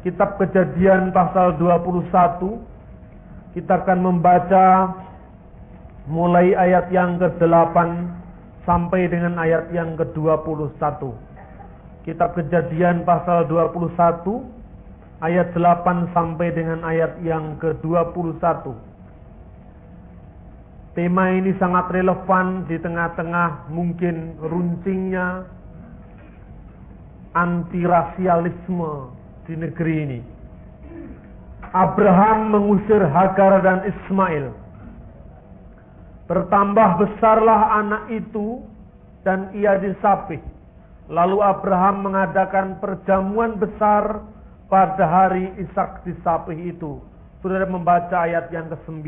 Kitab Kejadian pasal 21. Kita akan membaca mulai ayat yang ke-8 sampai dengan ayat yang ke-21. Kitab Kejadian pasal 21 ayat 8 sampai dengan ayat yang ke-21. Tema ini sangat relevan di tengah-tengah mungkin runcingnya antirasialisme di negeri ini. Abraham mengusir Hagar dan Ismail. Bertambah besarlah anak itu dan ia disapih. Lalu Abraham mengadakan perjamuan besar pada hari Ishak disapih itu. Saudara membaca ayat yang ke-9.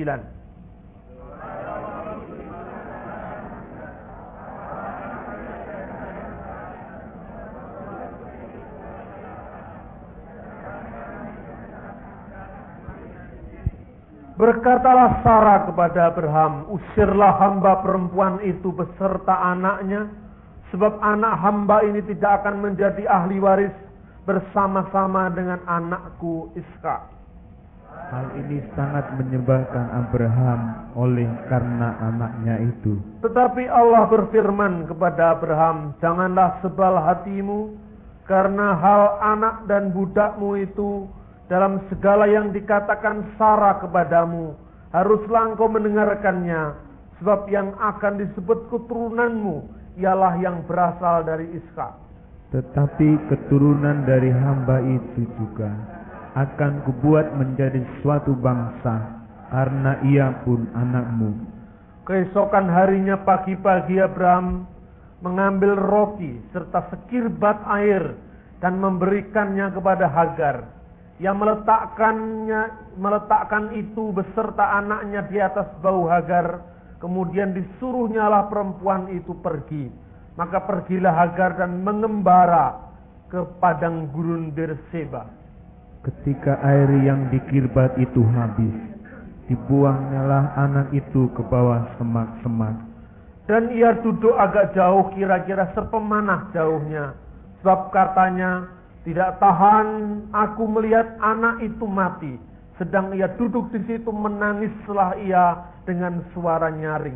Berkatalah Sarah kepada Abraham, usirlah hamba perempuan itu beserta anaknya, sebab anak hamba ini tidak akan menjadi ahli waris bersama-sama dengan anakku Ishak. Hal ini sangat menyebabkan Abraham oleh karena anaknya itu. Tetapi Allah berfirman kepada Abraham, janganlah sebal hatimu karena hal anak dan budakmu itu. Dalam segala yang dikatakan Sarah kepadamu, haruslah engkau mendengarkannya, sebab yang akan disebut keturunanmu ialah yang berasal dari Ishak. Tetapi keturunan dari hamba itu juga akan kubuat menjadi suatu bangsa, karena ia pun anakmu. Keesokan harinya pagi-pagi Abraham mengambil roti serta sekirbat air dan memberikannya kepada Hagar. Yang meletakkan itu beserta anaknya di atas bahu Hagar. Kemudian disuruhnyalah perempuan itu pergi. Maka pergilah Hagar dan mengembara ke padang gurun Berseba. Ketika air yang dikirbat itu habis, dibuangnyalah anak itu ke bawah semak-semak. Dan ia duduk agak jauh, kira-kira sepemanah jauhnya. Sebab katanya, tidak tahan aku melihat anak itu mati. Sedang ia duduk di situ, menangislah ia dengan suara nyaring.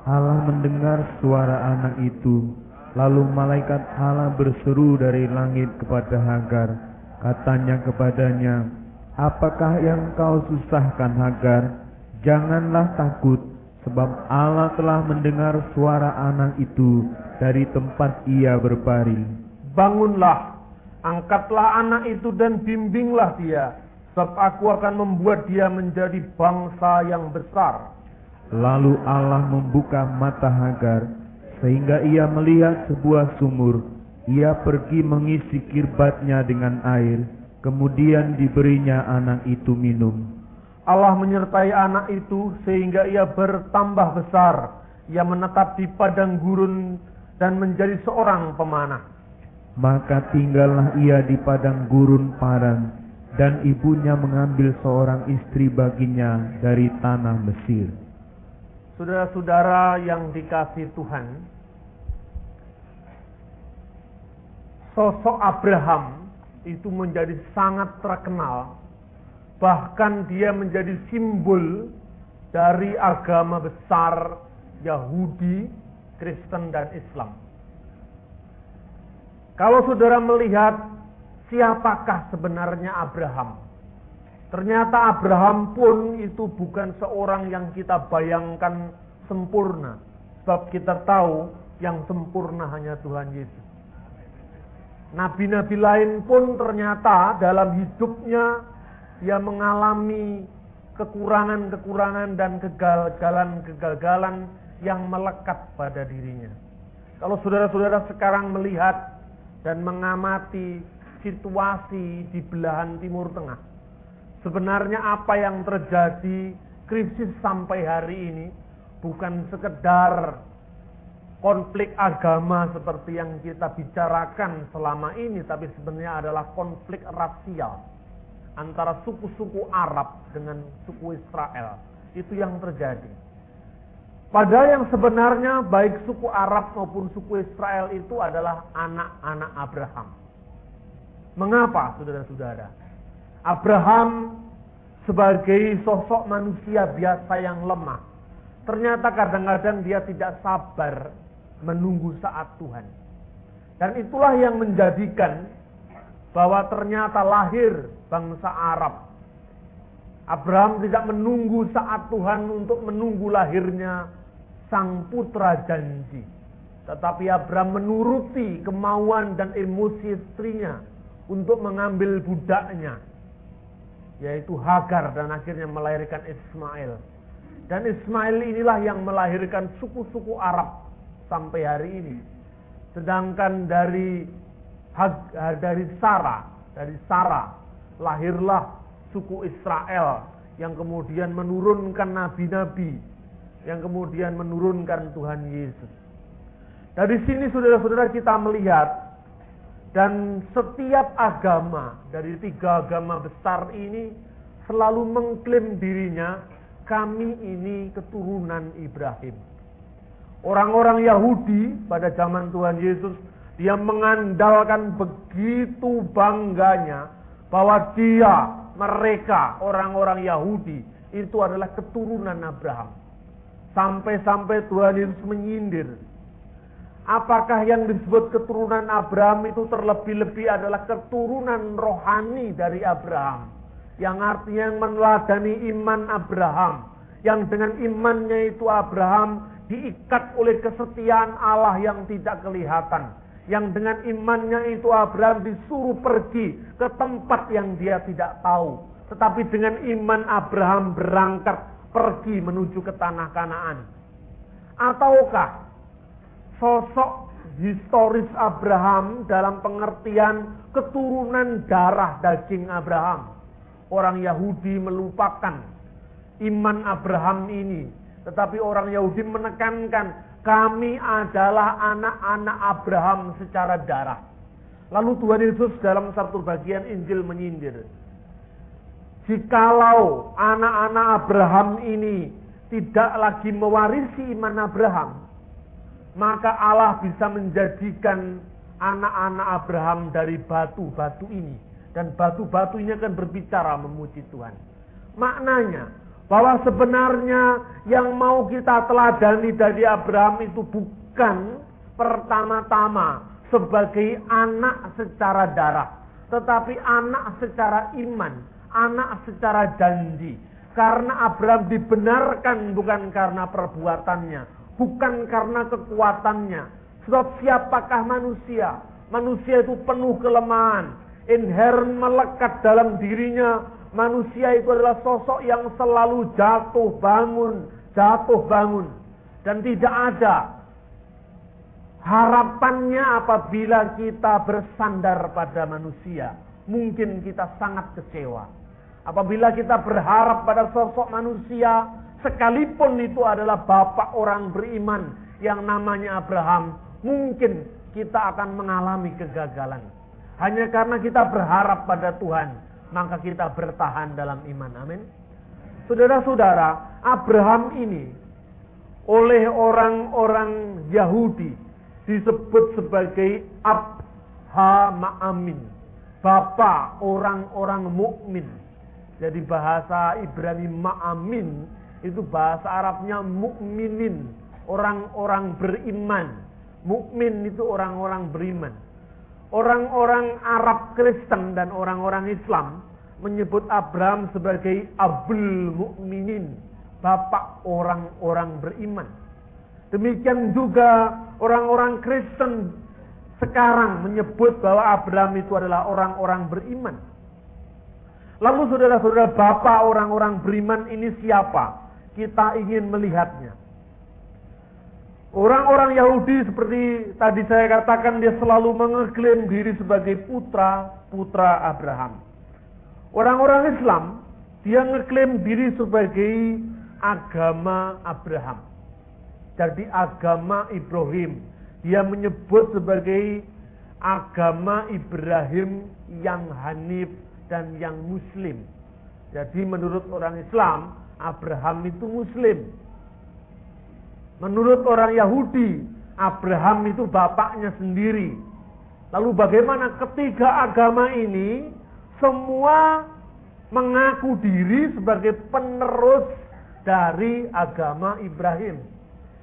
Allah mendengar suara anak itu. Lalu malaikat Allah berseru dari langit kepada Hagar. Katanya kepadanya, apakah yang kau susahkan Hagar? Janganlah takut, sebab Allah telah mendengar suara anak itu dari tempat ia berbaring. Bangunlah, angkatlah anak itu dan bimbinglah dia, sebab aku akan membuat dia menjadi bangsa yang besar. Lalu Allah membuka mata Hagar, sehingga ia melihat sebuah sumur. Ia pergi mengisi kirbatnya dengan air, kemudian diberinya anak itu minum. Allah menyertai anak itu sehingga ia bertambah besar. Ia menetap di padang gurun dan menjadi seorang pemanah. Maka tinggallah ia di padang gurun Paran, dan ibunya mengambil seorang istri baginya dari tanah Mesir. Saudara-saudara yang dikasihi Tuhan, sosok Abraham itu menjadi sangat terkenal. Bahkan dia menjadi simbol dari agama besar Yahudi, Kristen, dan Islam. Kalau saudara melihat siapakah sebenarnya Abraham, ternyata Abraham pun itu bukan seorang yang kita bayangkan sempurna. Sebab kita tahu yang sempurna hanya Tuhan Yesus. Nabi-nabi lain pun ternyata dalam hidupnya dia mengalami kekurangan-kekurangan dan kegagalan-kegagalan yang melekat pada dirinya. Kalau saudara-saudara sekarang melihat dan mengamati situasi di belahan Timur Tengah, sebenarnya apa yang terjadi, krisis sampai hari ini bukan sekedar konflik agama seperti yang kita bicarakan selama ini, tapi sebenarnya adalah konflik rasial antara suku-suku Arab dengan suku Israel. Itu yang terjadi. Padahal yang sebenarnya baik suku Arab maupun suku Israel itu adalah anak-anak Abraham. Mengapa, saudara-saudara? Abraham sebagai sosok manusia biasa yang lemah, ternyata kadang-kadang dia tidak sabar menunggu saat Tuhan. Dan itulah yang menjadikan bahwa ternyata lahir bangsa Arab. Abraham tidak menunggu saat Tuhan untuk menunggu lahirnya sang putra janji. Tetapi Abraham menuruti kemauan dan emosi istrinya untuk mengambil budaknya, yaitu Hagar, dan akhirnya melahirkan Ismail. Dan Ismail inilah yang melahirkan suku-suku Arab sampai hari ini. Sedangkan dari Sarah lahirlah suku Israel yang kemudian menurunkan nabi-nabi, yang kemudian menurunkan Tuhan Yesus. Dari sini saudara-saudara kita melihat, dan setiap agama dari 3 agama besar ini selalu mengklaim dirinya, kami ini keturunan Ibrahim. Orang-orang Yahudi pada zaman Tuhan Yesus, dia mengandalkan begitu bangganya bahwa mereka orang-orang Yahudi itu adalah keturunan Abraham. Sampai-sampai Tuhan Yesus menyindir, apakah yang disebut keturunan Abraham itu terlebih-lebih adalah keturunan rohani dari Abraham, yang artinya yang meneladani iman Abraham, yang dengan imannya itu Abraham diikat oleh kesetiaan Allah yang tidak kelihatan, yang dengan imannya itu Abraham disuruh pergi ke tempat yang dia tidak tahu, tetapi dengan iman Abraham berangkat pergi menuju ke tanah Kanaan. Ataukah sosok historis Abraham dalam pengertian keturunan darah daging Abraham? Orang Yahudi melupakan iman Abraham ini, tetapi orang Yahudi menekankan, kami adalah anak-anak Abraham secara darah. Lalu Tuhan Yesus dalam satu bagian Injil menyindir, jikalau anak-anak Abraham ini tidak lagi mewarisi iman Abraham, maka Allah bisa menjadikan anak-anak Abraham dari batu-batu ini, dan batu-batu ini akan berbicara memuji Tuhan. Maknanya bahwa sebenarnya yang mau kita teladani dari Abraham itu bukan pertama-tama sebagai anak secara darah, tetapi anak secara iman, anak secara janji. Karena Abraham dibenarkan bukan karena perbuatannya, bukan karena kekuatannya. Sebab siapakah manusia? Manusia itu penuh kelemahan, inherent melekat dalam dirinya. Manusia itu adalah sosok yang selalu jatuh bangun. Dan tidak ada harapannya apabila kita bersandar pada manusia. Mungkin kita sangat kecewa. Apabila kita berharap pada sosok manusia, sekalipun itu adalah bapak orang beriman yang namanya Abraham, mungkin kita akan mengalami kegagalan. Hanya karena kita berharap pada Tuhan, maka kita bertahan dalam iman. Amin. Saudara-saudara, Abraham ini oleh orang-orang Yahudi disebut sebagai Abha Ma'amin, bapak orang-orang mukmin. Jadi bahasa Ibrani Ma'amin itu bahasa Arabnya mukminin, orang-orang beriman. Mukmin itu orang-orang beriman. Orang-orang Arab Kristen dan orang-orang Islam menyebut Abraham sebagai Abul Mukminin, bapak orang-orang beriman. Demikian juga orang-orang Kristen sekarang menyebut bahwa Abraham itu adalah orang-orang beriman. Lalu saudara-saudara, bapak orang-orang beriman ini siapa? Kita ingin melihatnya. Orang-orang Yahudi seperti tadi saya katakan, dia selalu mengeklaim diri sebagai putra Abraham. Orang-orang Islam, dia ngeklaim diri sebagai agama Abraham. Jadi agama Ibrahim. Dia menyebut sebagai agama Ibrahim yang hanif dan yang muslim. Jadi menurut orang Islam, Abraham itu muslim. Menurut orang Yahudi, Abraham itu bapaknya sendiri. Lalu bagaimana ketiga agama ini semua mengaku diri sebagai penerus dari agama Ibrahim.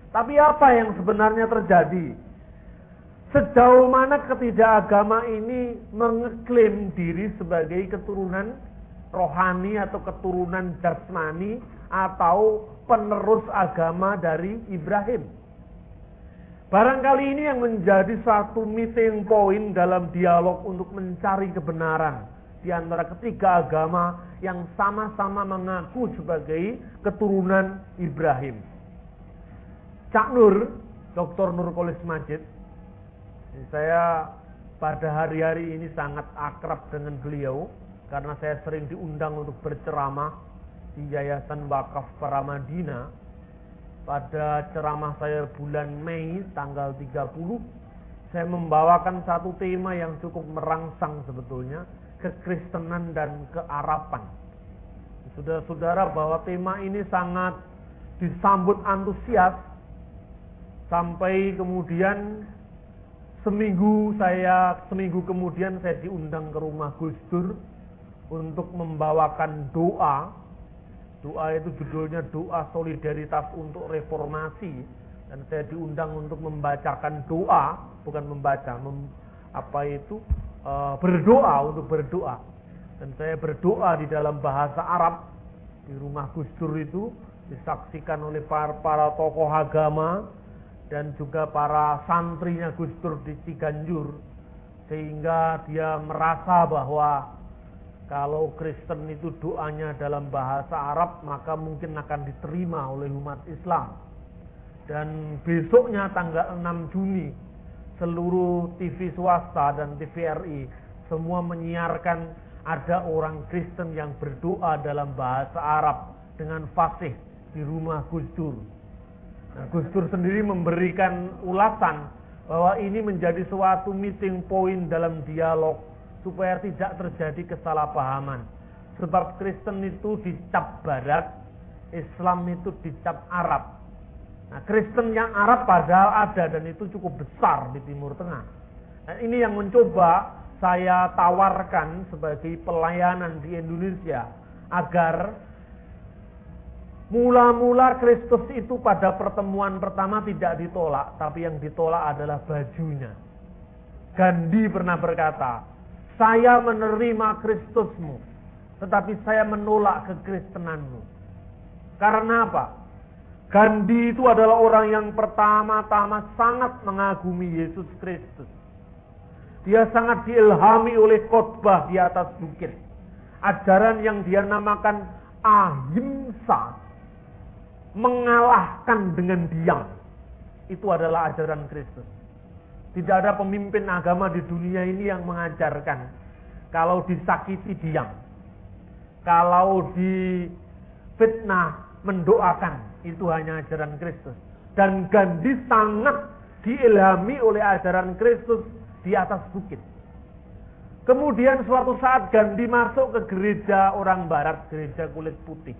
Tapi apa yang sebenarnya terjadi? Sejauh mana ketiga agama ini mengeklaim diri sebagai keturunan rohani atau keturunan jasmani atau penerus agama dari Ibrahim? Barangkali ini yang menjadi satu meeting point dalam dialog untuk mencari kebenaran di antara ketiga agama yang sama-sama mengaku sebagai keturunan Ibrahim. Cak Nur, Dr. Nurkolis Majid, saya pada hari-hari ini sangat akrab dengan beliau karena saya sering diundang untuk berceramah di Yayasan Wakaf Paramadina. Pada ceramah saya bulan Mei tanggal 30, saya membawakan satu tema yang cukup merangsang sebetulnya, kekristenan dan kearapan. Saudara-saudara, bahwa tema ini sangat disambut antusias sampai kemudian seminggu kemudian saya diundang ke rumah Gus Dur untuk membawakan doa. Doa itu judulnya Doa Solidaritas untuk Reformasi, dan saya diundang untuk membacakan doa, bukan membaca, berdoa, untuk berdoa. Dan saya berdoa di dalam bahasa Arab di rumah Gus Dur itu, disaksikan oleh para tokoh agama dan juga para santrinya Gus Dur di Ciganjur, sehingga dia merasa bahwa kalau Kristen itu doanya dalam bahasa Arab maka mungkin akan diterima oleh umat Islam. Dan besoknya tanggal 6 Juni seluruh TV swasta dan TVRI semua menyiarkan ada orang Kristen yang berdoa dalam bahasa Arab dengan fasih di rumah Gus Dur. Nah, Gus Dur sendiri memberikan ulasan bahwa ini menjadi suatu meeting point dalam dialog supaya tidak terjadi kesalahpahaman. Sebab Kristen itu dicap Barat, Islam itu dicap Arab. Nah, Kristen yang Arab padahal ada dan itu cukup besar di Timur Tengah. Nah, ini yang mencoba saya tawarkan sebagai pelayanan di Indonesia, agar mula-mula Kristus itu pada pertemuan pertama tidak ditolak, tapi yang ditolak adalah bajunya. Gandhi pernah berkata, "Saya menerima Kristusmu, tetapi saya menolak kekristenanmu." Karena apa? Gandhi itu adalah orang yang pertama-tama sangat mengagumi Yesus Kristus. Dia sangat diilhami oleh khotbah di atas bukit. Ajaran yang dia namakan ahimsa, mengalahkan dengan diam. Itu adalah ajaran Kristus. Tidak ada pemimpin agama di dunia ini yang mengajarkan kalau disakiti diam, kalau difitnah mendoakan. Itu hanya ajaran Kristus. Dan Gandhi sangat diilhami oleh ajaran Kristus di atas bukit. Kemudian suatu saat Gandhi masuk ke gereja orang Barat, gereja kulit putih.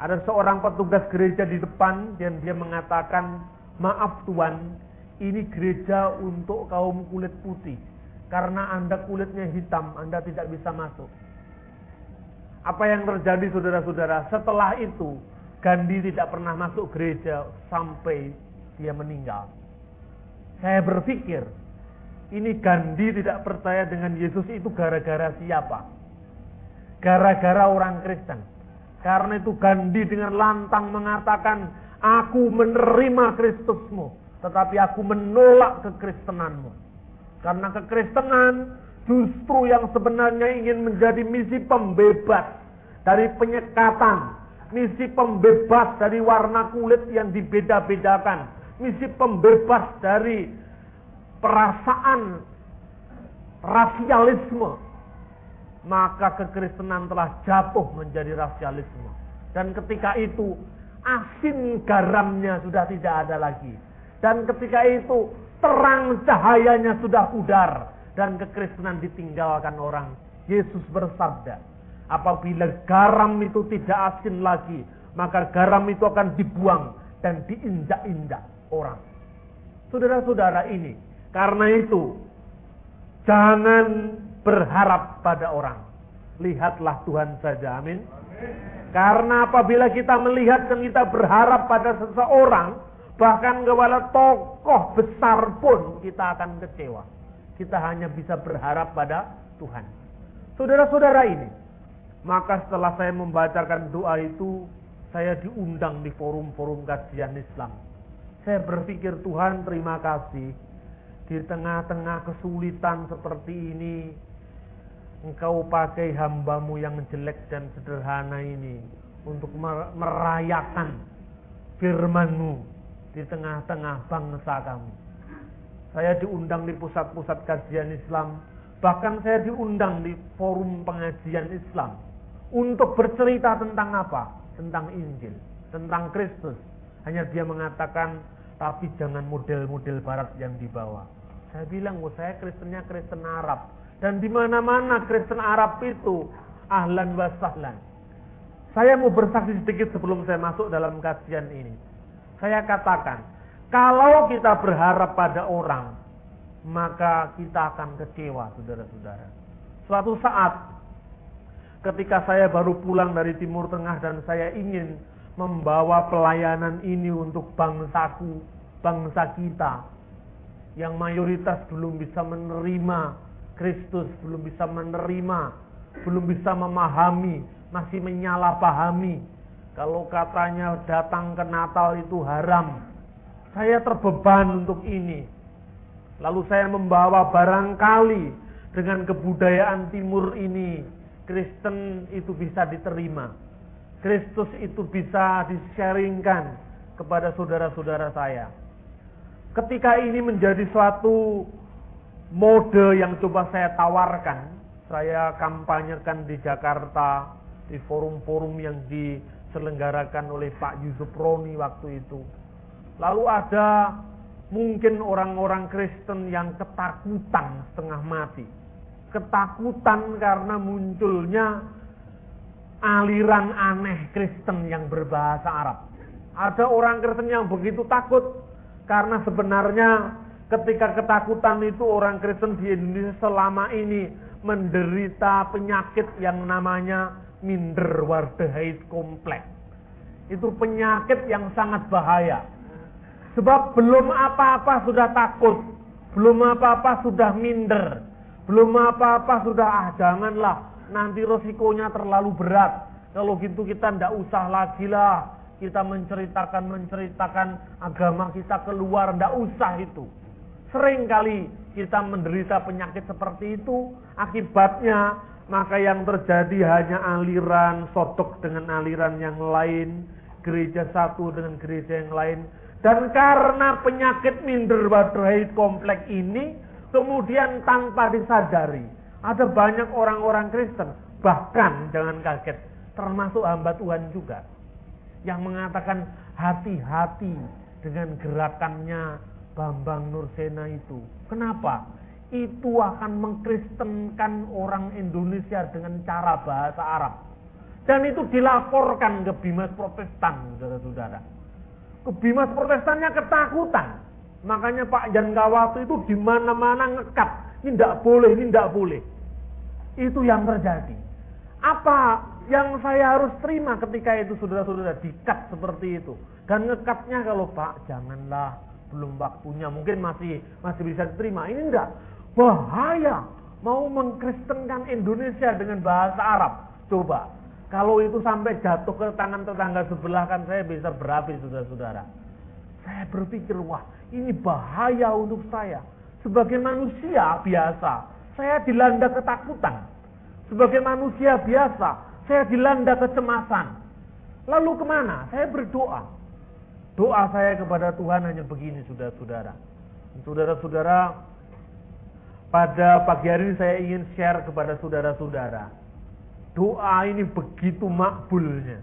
Ada seorang petugas gereja di depan dan dia mengatakan, "Maaf Tuan, ini gereja untuk kaum kulit putih. Karena Anda kulitnya hitam, Anda tidak bisa masuk." Apa yang terjadi saudara-saudara? Setelah itu Gandhi tidak pernah masuk gereja sampai dia meninggal. Saya berpikir, ini Gandhi tidak percaya dengan Yesus itu gara-gara siapa? Gara-gara orang Kristen. Karena itu Gandhi dengan lantang mengatakan, "Aku menerima Kristusmu, tetapi aku menolak kekristenanmu." Karena kekristenan justru yang sebenarnya ingin menjadi misi pembebas dari penyekatan, misi pembebas dari warna kulit yang dibeda-bedakan, misi pembebas dari perasaan rasialisme. Maka kekristenan telah jatuh menjadi rasialisme. Dan ketika itu asin garamnya sudah tidak ada lagi. Dan ketika itu terang cahayanya sudah pudar. Dan kekristenan ditinggalkan orang. Yesus bersabda, apabila garam itu tidak asin lagi, maka garam itu akan dibuang dan diinjak-injak orang. Saudara-saudara, ini karena itu Jangan berharap pada orang. Lihatlah Tuhan saja, amin. Karena apabila kita melihat dan kita berharap pada seseorang, bahkan kepada tokoh besar pun kita akan kecewa. Kita hanya bisa berharap pada Tuhan. Saudara-saudara ini, maka setelah saya membacakan doa itu, saya diundang di forum-forum kajian Islam. Saya berpikir, Tuhan terima kasih. Di tengah-tengah kesulitan seperti ini, Engkau pakai hamba-Mu yang jelek dan sederhana ini untuk merayakan firman-Mu di tengah-tengah bangsa kami. Saya diundang di pusat-pusat kajian Islam, bahkan saya diundang di forum pengajian Islam untuk bercerita tentang apa? Tentang Injil, tentang Kristus. Hanya dia mengatakan, tapi jangan model-model barat yang dibawa. Saya bilang, saya Kristennya Kristen Arab. Dan di mana-mana Kristen Arab itu ahlan wa sahlan. Saya mau bersaksi sedikit sebelum saya masuk dalam kajian ini. Saya katakan, kalau kita berharap pada orang, maka kita akan kecewa, saudara-saudara. Suatu saat, ketika saya baru pulang dari Timur Tengah dan saya ingin membawa pelayanan ini untuk bangsaku, bangsa kita, yang mayoritas belum bisa menerima Kristus, belum bisa menerima, belum bisa memahami, masih menyalahpahami. Kalau katanya datang ke Natal itu haram, saya terbeban untuk ini. Lalu saya membawa barangkali dengan kebudayaan timur ini, Kristen itu bisa diterima. Kristus itu bisa di-sharingkan kepada saudara-saudara saya. Ketika ini menjadi suatu mode yang coba saya tawarkan, saya kampanyekan di Jakarta, di forum-forum yang diselenggarakan oleh Pak Yusuf Roni waktu itu. Lalu ada mungkin orang-orang Kristen yang ketakutan setengah mati. Ketakutan karena munculnya aliran aneh Kristen yang berbahasa Arab. Ada orang Kristen yang begitu takut karena sebenarnya ketika ketakutan itu orang Kristen di Indonesia selama ini menderita penyakit yang namanya Minderwaardigheid kompleks. Itu penyakit yang sangat bahaya. Sebab belum apa-apa sudah takut, belum apa-apa sudah minder, belum apa-apa sudah janganlah, nanti resikonya terlalu berat. Kalau gitu kita ndak usah lagi lah kita menceritakan agama kita keluar, ndak usah itu. Sering kali kita menderita penyakit seperti itu, akibatnya maka yang terjadi hanya aliran sodok dengan aliran yang lain, gereja satu dengan gereja yang lain. Dan karena penyakit Minderwaardigheid kompleks ini, kemudian tanpa disadari, ada banyak orang-orang Kristen, bahkan jangan kaget, termasuk hamba Tuhan juga, yang mengatakan hati-hati dengan gerakannya Bambang Nursena itu. Kenapa? Itu akan mengkristenkan orang Indonesia dengan cara bahasa Arab. Dan itu dilaporkan ke Bimas Protestan, saudara-saudara. Ke Bimas Protestannya ketakutan. Makanya Pak Jan Kawatu itu di mana-mana ngekat. Ini tidak boleh, ini tidak boleh. Itu yang terjadi. Apa yang saya harus terima ketika itu, saudara-saudara, dikat seperti itu? Dan ngekatnya kalau Pak, janganlah, belum waktunya, mungkin masih bisa diterima. Ini enggak, bahaya. Mau mengkristenkan Indonesia dengan bahasa Arab. Coba, kalau itu sampai jatuh ke tangan tetangga sebelah, kan saya bisa berapi, saudara-saudara. Saya berpikir, wah, ini bahaya untuk saya. Sebagai manusia biasa, saya dilanda ketakutan. Sebagai manusia biasa, saya dilanda kecemasan. Lalu kemana? Saya berdoa. Doa saya kepada Tuhan hanya begini, saudara-saudara. Saudara-saudara, pada pagi hari ini saya ingin share kepada saudara-saudara. Doa ini begitu makbulnya.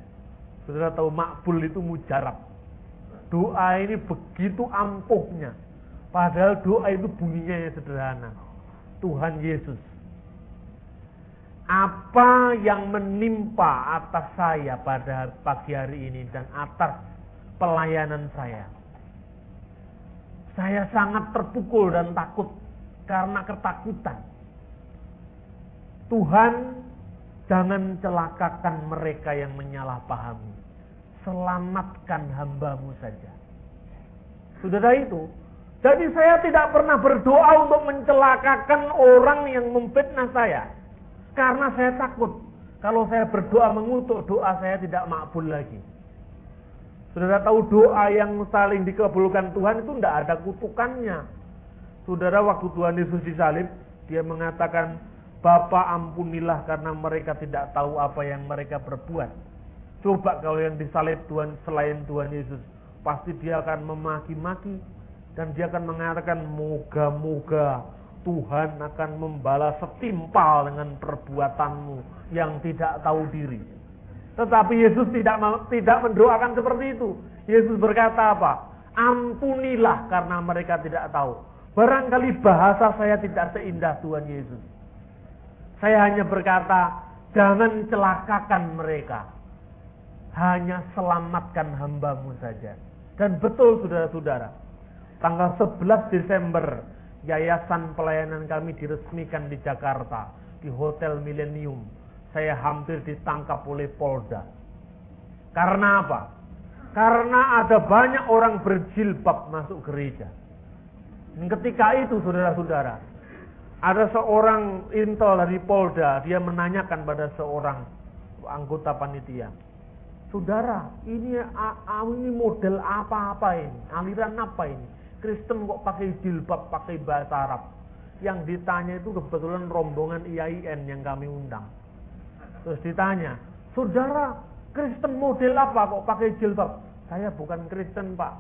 Saudara tahu makbul itu mujarab. Doa ini begitu ampuhnya. Padahal doa itu bunyinya yang sederhana. Tuhan Yesus, apa yang menimpa atas saya pada pagi hari ini dan atas pelayanan saya, saya sangat terpukul dan takut karena ketakutan. Tuhan, jangan celakakan mereka yang menyalahpahami. Selamatkan hamba-Mu saja. Saudara itu, jadi saya tidak pernah berdoa untuk mencelakakan orang yang memfitnah saya. Karena saya takut, kalau saya berdoa mengutuk, doa saya tidak makbul lagi. Saudara tahu doa yang saling dikabulkan Tuhan itu tidak ada kutukannya. Saudara, waktu Tuhan Yesus disalib, dia mengatakan, Bapa ampunilah karena mereka tidak tahu apa yang mereka berbuat. Coba kalau yang disalib Tuhan selain Tuhan Yesus, pasti dia akan memaki-maki. Dan dia akan mengatakan, moga-moga Tuhan akan membalas setimpal dengan perbuatanmu yang tidak tahu diri. Tetapi Yesus tidak mendoakan seperti itu. Yesus berkata apa? Ampunilah karena mereka tidak tahu. Barangkali bahasa saya tidak seindah Tuhan Yesus. Saya hanya berkata, jangan celakakan mereka. Hanya selamatkan hamba-Mu saja. Dan betul saudara-saudara, tanggal 11 Desember, yayasan pelayanan kami diresmikan di Jakarta, di Hotel Millennium. Saya hampir ditangkap oleh Polda. Karena apa? Karena ada banyak orang berjilbab masuk gereja. Dan ketika itu saudara-saudara, ada seorang intel dari Polda, dia menanyakan pada seorang anggota panitia, saudara, ini model apa ini? Aliran apa ini? Kristen kok pakai jilbab, pakai bahasa Arab? Yang ditanya itu kebetulan rombongan IAIN yang kami undang. Terus ditanya, saudara, Kristen model apa kok pakai jilbab? Saya bukan Kristen, Pak.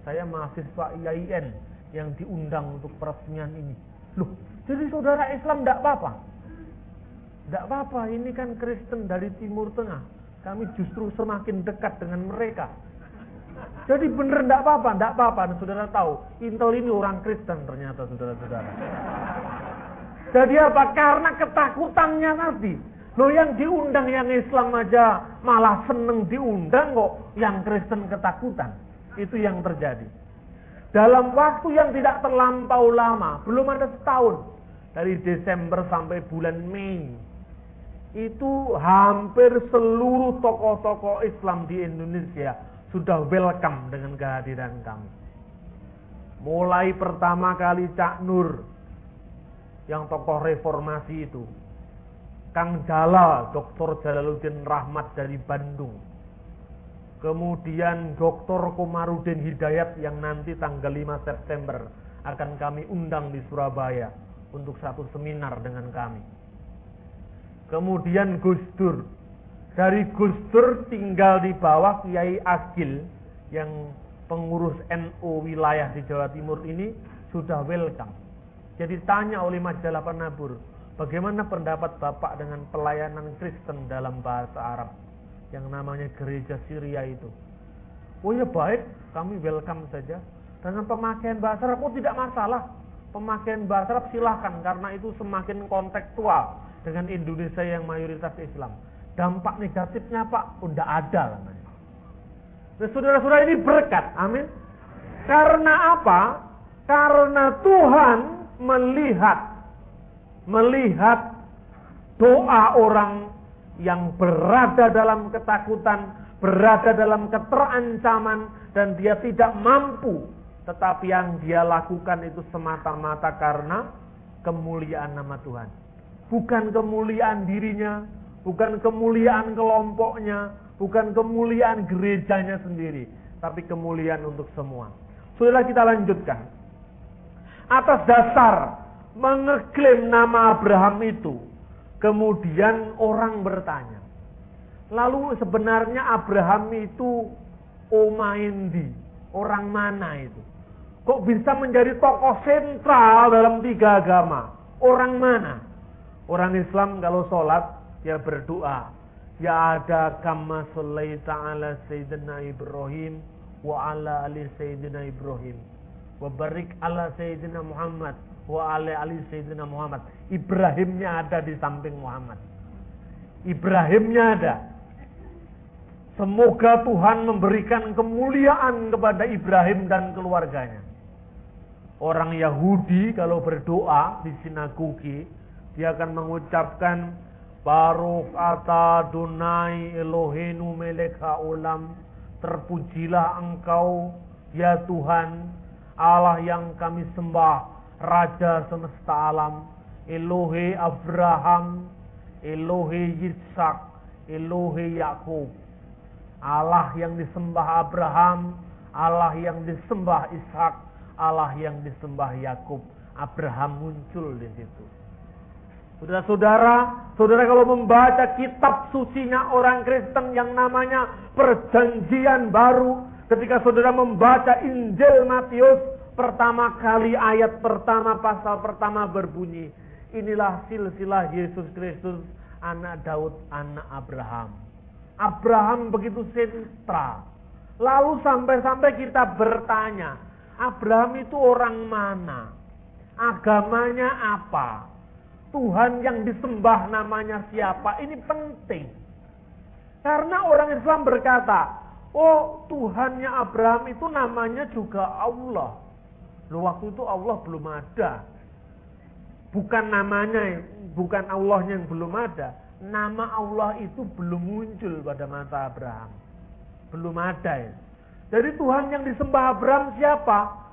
Saya mahasiswa IAIN yang diundang untuk peresmian ini. Loh, jadi saudara Islam tidak apa-apa? Tidak apa-apa, ini kan Kristen dari Timur Tengah. Kami justru semakin dekat dengan mereka. Jadi benar tidak apa-apa, tidak apa-apa. Dan saudara tahu, intel ini orang Kristen ternyata saudara-saudara. Jadi apa? Karena ketakutannya tadi. Loh, yang diundang yang Islam aja malah seneng diundang kok. Yang Kristen ketakutan. Itu yang terjadi. Dalam waktu yang tidak terlampau lama, belum ada setahun, dari Desember sampai bulan Mei, itu hampir seluruh tokoh-tokoh Islam di Indonesia sudah welcome dengan kehadiran kami. Mulai pertama kali Cak Nur, yang tokoh reformasi itu, Kang Jalal, Dr. Jalaluddin Rahmat dari Bandung, kemudian Dr. Komarudin Hidayat yang nanti tanggal 5 September akan kami undang di Surabaya untuk satu seminar dengan kami. Kemudian Gus Dur. Dari Gus Dur tinggal di bawah Kiai Agil yang pengurus NU wilayah di Jawa Timur ini sudah welcome. Jadi tanya oleh majalah Penabur, bagaimana pendapat Bapak dengan pelayanan Kristen dalam bahasa Arab yang namanya gereja Syria itu? Oh ya baik, kami welcome saja. Dengan pemakaian bahasa Arab, oh tidak masalah. Pemakaian bahasa Arab silahkan, karena itu semakin kontekstual dengan Indonesia yang mayoritas Islam. Dampak negatifnya Pak, tidak ada. Nah, saudara-saudara, ini berkat, amin. Karena apa? Karena Tuhan melihat doa orang yang berada dalam ketakutan, berada dalam keterancaman, dan dia tidak mampu. Tetapi yang dia lakukan itu semata-mata karena kemuliaan nama Tuhan. Bukan kemuliaan dirinya, bukan kemuliaan kelompoknya, bukan kemuliaan gerejanya sendiri, tapi kemuliaan untuk semua. Saudara, kita lanjutkan. Atas dasar mengeklaim nama Abraham itu, kemudian orang bertanya, lalu sebenarnya Abraham itu Omaendi, orang mana itu? Kok bisa menjadi tokoh sentral dalam 3 agama? Orang mana? Orang Islam kalau sholat, dia berdoa, ya ada kama shallaita ala Sayyidina Ibrahim wa ala ali Sayyidina Ibrahim wa barik ala Sayyidina Muhammad wa ala ali Sayyidina Muhammad. Ibrahimnya ada di samping Muhammad. Ibrahimnya ada. Semoga Tuhan memberikan kemuliaan kepada Ibrahim dan keluarganya. Orang Yahudi kalau berdoa di sinagoge, Dia akan mengucapkan Baruch ata Adonai Eloheinu melek haolam. Terpujilah engkau ya Tuhan, Allah yang kami sembah, Raja semesta alam, Elohe Abraham, Elohe Yitzhak, Elohe Yakub. Allah yang disembah Abraham, Allah yang disembah Ishak, Allah yang disembah Yakub. Abraham muncul di situ. Saudara-saudara, saudara kalau membaca kitab sucinya orang Kristen yang namanya Perjanjian Baru, ketika saudara membaca Injil Matius, pertama kali ayat pertama, pasal pertama berbunyi, inilah silsilah Yesus Kristus, anak Daud, anak Abraham. Abraham begitu sentral. Lalu sampai-sampai kita bertanya, Abraham itu orang mana? Agamanya apa? Tuhan yang disembah namanya siapa? Ini penting. Karena orang Islam berkata, oh Tuhannya Abraham itu namanya juga Allah. Loh, waktu itu Allah belum ada. Bukan namanya, bukan Allahnya yang belum ada. Nama Allah itu belum muncul pada masa Abraham. Belum ada ya. Jadi Tuhan yang disembah Abraham siapa?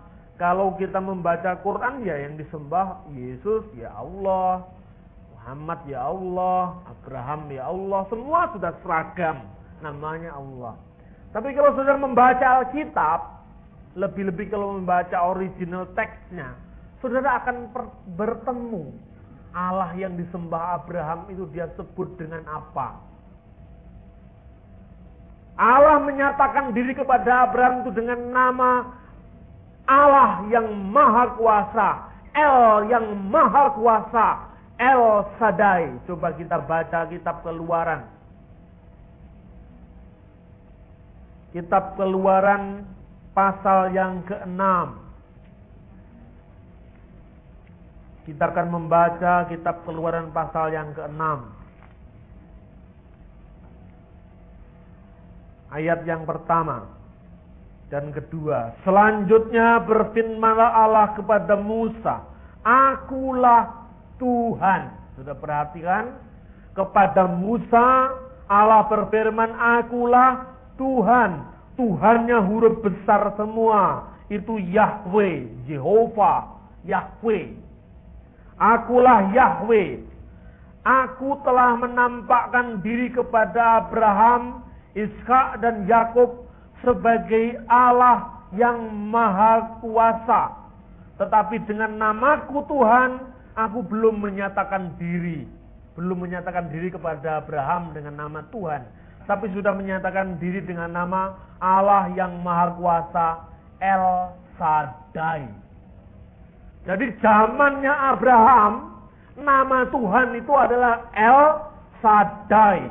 Kalau kita membaca Quran ya yang disembah Yesus ya Allah, Muhammad ya Allah, Abraham ya Allah, semua sudah seragam namanya Allah. Tapi kalau saudara membaca Alkitab, lebih-lebih kalau membaca original teksnya, saudara akan bertemu Allah yang disembah Abraham itu dia sebut dengan apa? Allah menyatakan diri kepada Abraham itu dengan nama Allah yang Maha Kuasa, El yang Maha Kuasa, El Shaddai. Coba kita baca kitab Keluaran. Kitab Keluaran pasal yang ke-6. Kita akan membaca kitab Keluaran pasal yang ke-6. Ayat yang pertama dan kedua. Selanjutnya berfirmanlah Allah kepada Musa, Akulah Tuhan. Sudah perhatikan? Kepada Musa Allah berfirman, Akulah Tuhan. Tuhannya huruf besar semua. Itu Yahweh, Jehovah, Yahweh. Akulah Yahweh. Aku telah menampakkan diri kepada Abraham, Ishak dan Yakub sebagai Allah yang Maha Kuasa. Tetapi dengan namaku Tuhan, aku belum menyatakan diri. Belum menyatakan diri kepada Abraham dengan nama Tuhan. Tapi sudah menyatakan diri dengan nama Allah yang Maha Kuasa, El Shaddai. Jadi zamannya Abraham, nama Tuhan itu adalah El Shaddai.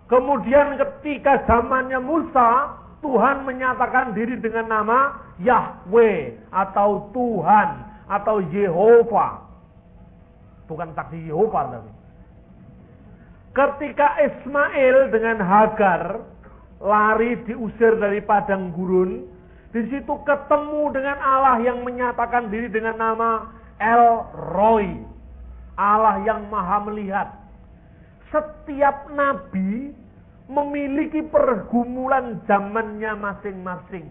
Kemudian ketika zamannya Musa, Tuhan menyatakan diri dengan nama Yahweh atau Tuhan atau Yehovah. Bukan saksi Yehovah tapi. Ketika Ismail dengan Hagar lari diusir dari padang gurun, di situ ketemu dengan Allah yang menyatakan diri dengan nama El Roi, Allah yang Maha Melihat. Setiap nabi memiliki pergumulan zamannya masing-masing,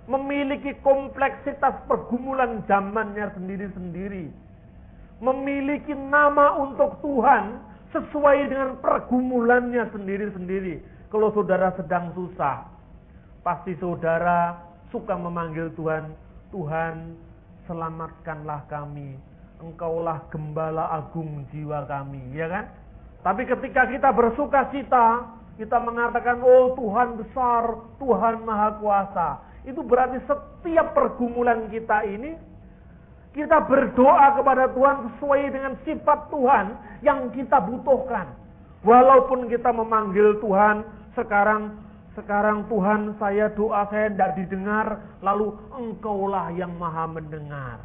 memiliki kompleksitas pergumulan zamannya sendiri-sendiri, memiliki nama untuk Tuhan sesuai dengan pergumulannya sendiri-sendiri. Kalau saudara sedang susah, pasti saudara suka memanggil Tuhan, Tuhan selamatkanlah kami, Engkaulah gembala agung jiwa kami, ya kan? Tapi ketika kita bersuka cita, kita mengatakan, oh Tuhan besar, Tuhan Maha Kuasa. Itu berarti setiap pergumulan kita ini, kita berdoa kepada Tuhan sesuai dengan sifat Tuhan yang kita butuhkan. Walaupun kita memanggil Tuhan, sekarang Tuhan saya doa saya tidak didengar, lalu Engkaulah yang Maha mendengar.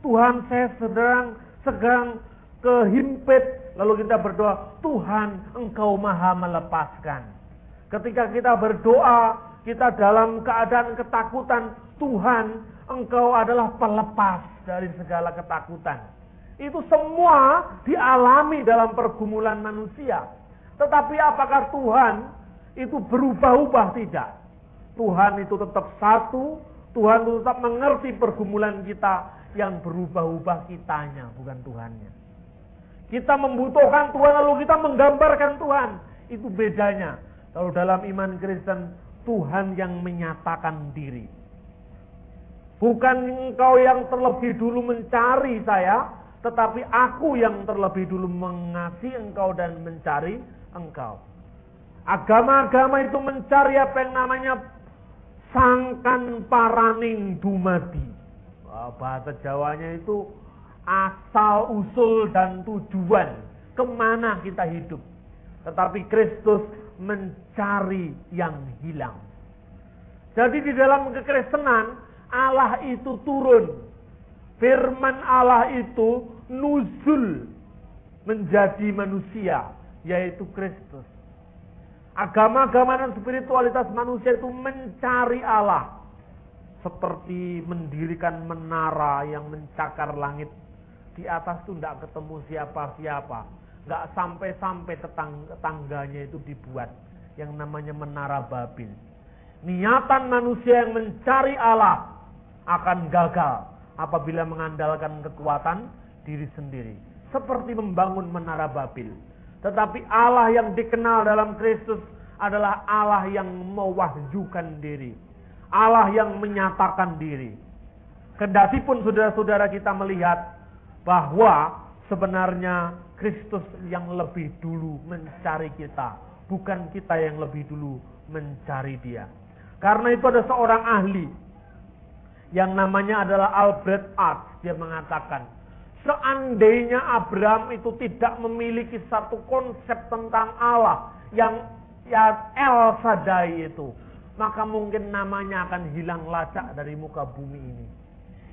Tuhan saya sedang kehimpit, lalu kita berdoa, Tuhan Engkau Maha melepaskan. Ketika kita berdoa, kita dalam keadaan ketakutan, Tuhan Engkau adalah pelepas dari segala ketakutan. Itu semua dialami dalam pergumulan manusia. Tetapi apakah Tuhan itu berubah-ubah? Tidak. Tuhan itu tetap satu. Tuhan itu tetap mengerti pergumulan kita. Yang berubah-ubah kitanya, bukan Tuhannya. Kita membutuhkan Tuhan, lalu kita menggambarkan Tuhan. Itu bedanya. Kalau dalam iman Kristen, Tuhan yang menyatakan diri. Bukan engkau yang terlebih dulu mencari saya, tetapi aku yang terlebih dulu mengasihi engkau dan mencari engkau. Agama-agama itu mencari apa yang namanya sangkan paraning dumadi. Bahasa Jawanya itu asal usul dan tujuan kemana kita hidup. Tetapi Kristus mencari yang hilang. Jadi di dalam kekristenan Allah itu turun. Firman Allah itu nuzul menjadi manusia, yaitu Kristus. Agama-agama dan spiritualitas manusia itu mencari Allah. Seperti mendirikan menara yang mencakar langit. Di atas itu tidak ketemu siapa-siapa. Nggak sampai-sampai tetangganya itu dibuat. Yang namanya menara Babel. Niatan manusia yang mencari Allah akan gagal apabila mengandalkan kekuatan diri sendiri. Seperti membangun menara Babel. Tetapi Allah yang dikenal dalam Kristus adalah Allah yang mewahyukan diri. Allah yang menyatakan diri. Kendati pun saudara-saudara kita melihat bahwa sebenarnya Kristus yang lebih dulu mencari kita. Bukan kita yang lebih dulu mencari dia. Karena itu ada seorang ahli yang namanya adalah Albert Arts. Dia mengatakan, seandainya Abraham itu tidak memiliki satu konsep tentang Allah yang El Shaddai itu, maka mungkin namanya akan hilang lacak dari muka bumi ini.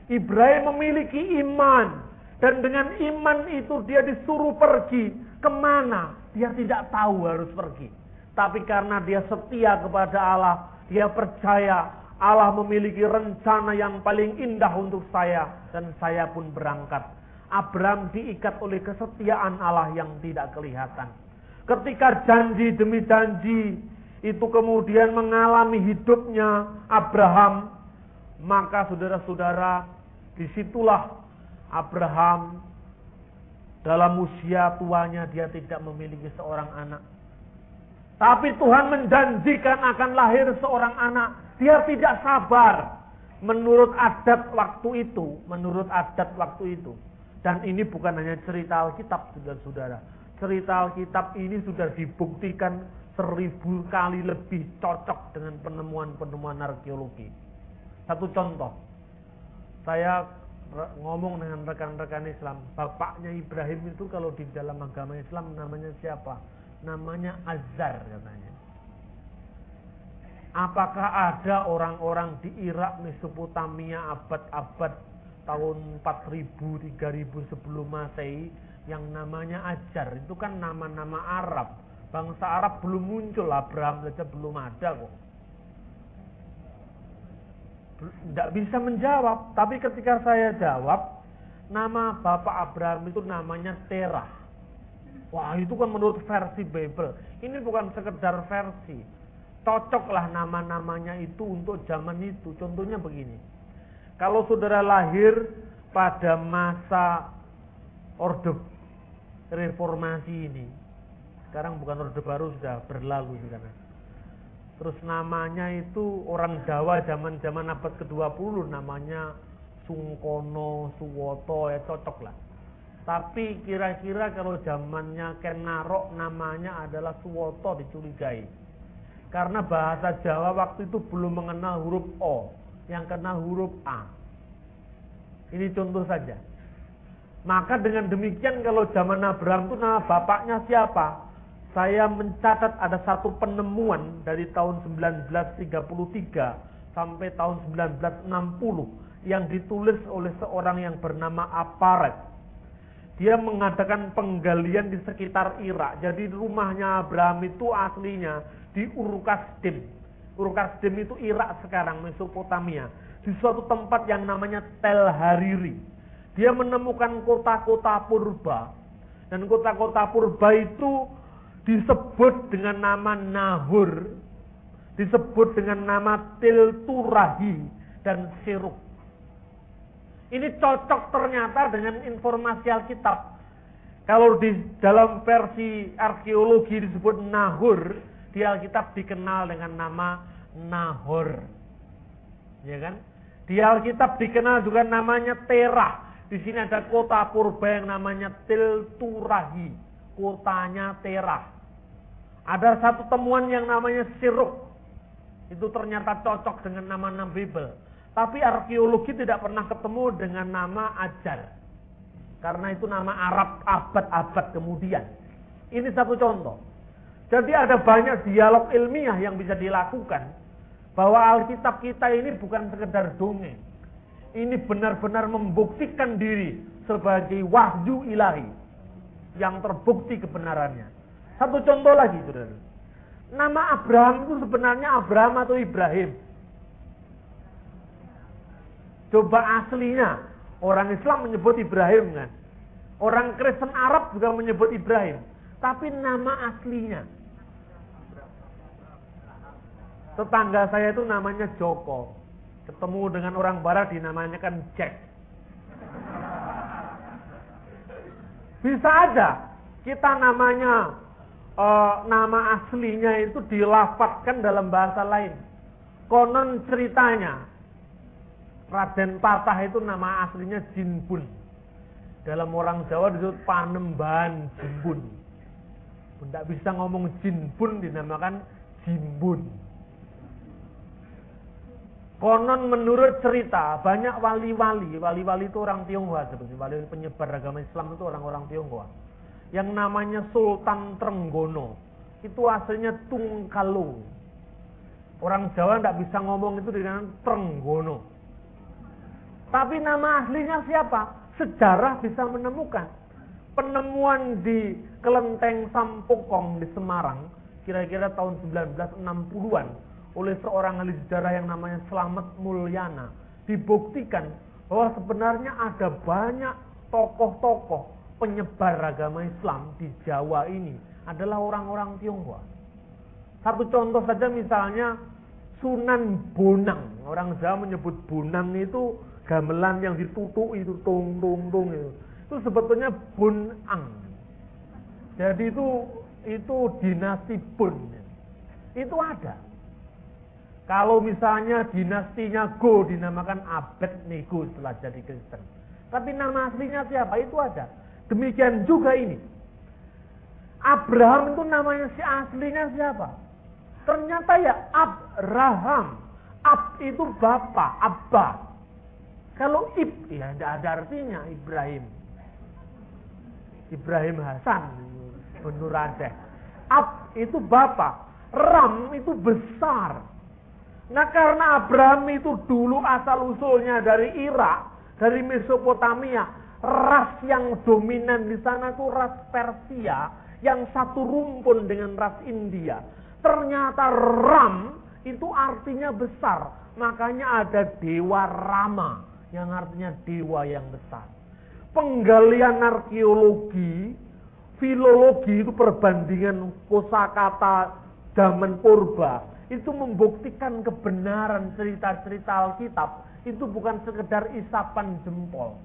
Ibrahim memiliki iman. Dan dengan iman itu dia disuruh pergi. Kemana? Dia tidak tahu harus pergi. Tapi karena dia setia kepada Allah, dia percaya Allah memiliki rencana yang paling indah untuk saya. Dan saya pun berangkat. Abraham diikat oleh kesetiaan Allah yang tidak kelihatan. Ketika janji demi janji itu kemudian mengalami hidupnya Abraham, maka saudara-saudara, disitulah Abraham dalam usia tuanya dia tidak memiliki seorang anak. Tapi Tuhan menjanjikan akan lahir seorang anak. Dia tidak sabar menurut adat waktu itu. Dan ini bukan hanya cerita Alkitab, saudara-saudara. Cerita Alkitab ini sudah dibuktikan 1000 kali lebih cocok dengan penemuan-penemuan arkeologi. Satu contoh, saya ngomong dengan rekan-rekan Islam, bapaknya Ibrahim itu kalau di dalam agama Islam namanya siapa? Namanya Azar katanya. Apakah ada orang-orang di Irak, Mesopotamia abad-abad tahun 4000, 3000 sebelum Masehi yang namanya Azar? Itu kan nama-nama Arab. Bangsa Arab belum muncul, Abraham saja belum ada kok. Tidak bisa menjawab. Tapi ketika saya jawab, nama Bapak Abraham itu namanya Terah. Wah, itu kan menurut versi Bible. Ini bukan sekedar versi. Cocoklah nama-namanya itu untuk zaman itu. Contohnya begini. Kalau saudara lahir pada masa Orde Reformasi ini, sekarang bukan Orde Baru, sudah berlalu sekarang. Terus namanya itu orang Jawa zaman abad ke-20 namanya Sungkono, Suwoto, ya cocok lah. Tapi kira-kira kalau zamannya Ken Narok namanya adalah Suwoto dicurigai. Karena bahasa Jawa waktu itu belum mengenal huruf O, yang kenal huruf A. Ini contoh saja. Maka dengan demikian kalau zaman Abraham itu nama bapaknya siapa? Saya mencatat ada satu penemuan dari tahun 1933 sampai tahun 1960 yang ditulis oleh seorang yang bernama Aparet. Dia mengadakan penggalian di sekitar Irak. Jadi rumahnya Abraham itu aslinya di Ur-Kasdim. Ur-Kasdim itu Irak sekarang, Mesopotamia. Di suatu tempat yang namanya Tel Hariri. Dia menemukan kota-kota purba. Dan kota-kota purba itu disebut dengan nama Nahur, disebut dengan nama Tilturahi dan Siruk. Ini cocok ternyata dengan informasi Alkitab. Kalau di dalam versi arkeologi disebut Nahur, di Alkitab dikenal dengan nama Nahor. Ya kan? Di Alkitab dikenal juga namanya Terah. Di sini ada kota purba yang namanya Tilturahi, kotanya Terah. Ada satu temuan yang namanya Siruk. Itu ternyata cocok dengan nama Babel. Tapi arkeologi tidak pernah ketemu dengan nama Ajar. Karena itu nama Arab abad-abad kemudian. Ini satu contoh. Jadi ada banyak dialog ilmiah yang bisa dilakukan. Bahwa Alkitab kita ini bukan sekedar dongeng. Ini benar-benar membuktikan diri sebagai wahyu ilahi yang terbukti kebenarannya. Satu contoh lagi, saudara. Nama Abraham itu sebenarnya Abraham atau Ibrahim? Coba aslinya, orang Islam menyebut Ibrahim kan? Orang Kristen Arab juga menyebut Ibrahim. Tapi nama aslinya. Tetangga saya itu namanya Joko. Ketemu dengan orang barat dinamanya kan Jack. Bisa aja kita namanya nama aslinya itu dilafadzkan dalam bahasa lain. Konon ceritanya Raden Patah itu nama aslinya Jinbun. Dalam orang Jawa disebut Panembahan Jimbun. Tidak bisa ngomong Jinbun dinamakan Jimbun. Konon menurut cerita banyak wali-wali itu orang Tionghoa sebetulnya, wali penyebar agama Islam itu orang-orang Tionghoa. Yang namanya Sultan Trenggono itu aslinya Tungkalo. Orang Jawa tidak bisa ngomong itu dengan Trenggono. Tapi nama aslinya siapa? Sejarah bisa menemukan. Penemuan di Kelenteng Sampokong di Semarang kira-kira tahun 1960-an. Oleh seorang ahli sejarah yang namanya Slamet Mulyana, dibuktikan bahwa sebenarnya ada banyak tokoh-tokoh penyebar agama Islam di Jawa ini adalah orang-orang Tionghoa. Satu contoh saja misalnya Sunan Bonang. Orang Jawa menyebut Bonang itu gamelan yang ditutuk itu tung itu. Itu sebetulnya Bonang. Jadi itu dinasti Bun. Itu ada. Kalau misalnya dinastinya Go dinamakan Abednego setelah jadi Kristen. Tapi nama aslinya siapa? Itu ada. Demikian juga ini. Abraham itu namanya si aslinya siapa? Ternyata ya Abraham. Ab itu bapak, Abba. Kalau Ib ya tidak ada artinya Ibrahim. Ibrahim Hasan Nur Aceh. Ab itu bapak. Ram itu besar. Nah karena Abraham itu dulu asal-usulnya dari Irak, dari Mesopotamia, ras yang dominan di sana itu ras Persia, yang satu rumpun dengan ras India. Ternyata Ram itu artinya besar, makanya ada Dewa Rama, yang artinya dewa yang besar. Penggalian arkeologi, filologi itu perbandingan kosakata zaman purba. Itu membuktikan kebenaran cerita-cerita Alkitab. Itu bukan sekedar isapan jempol.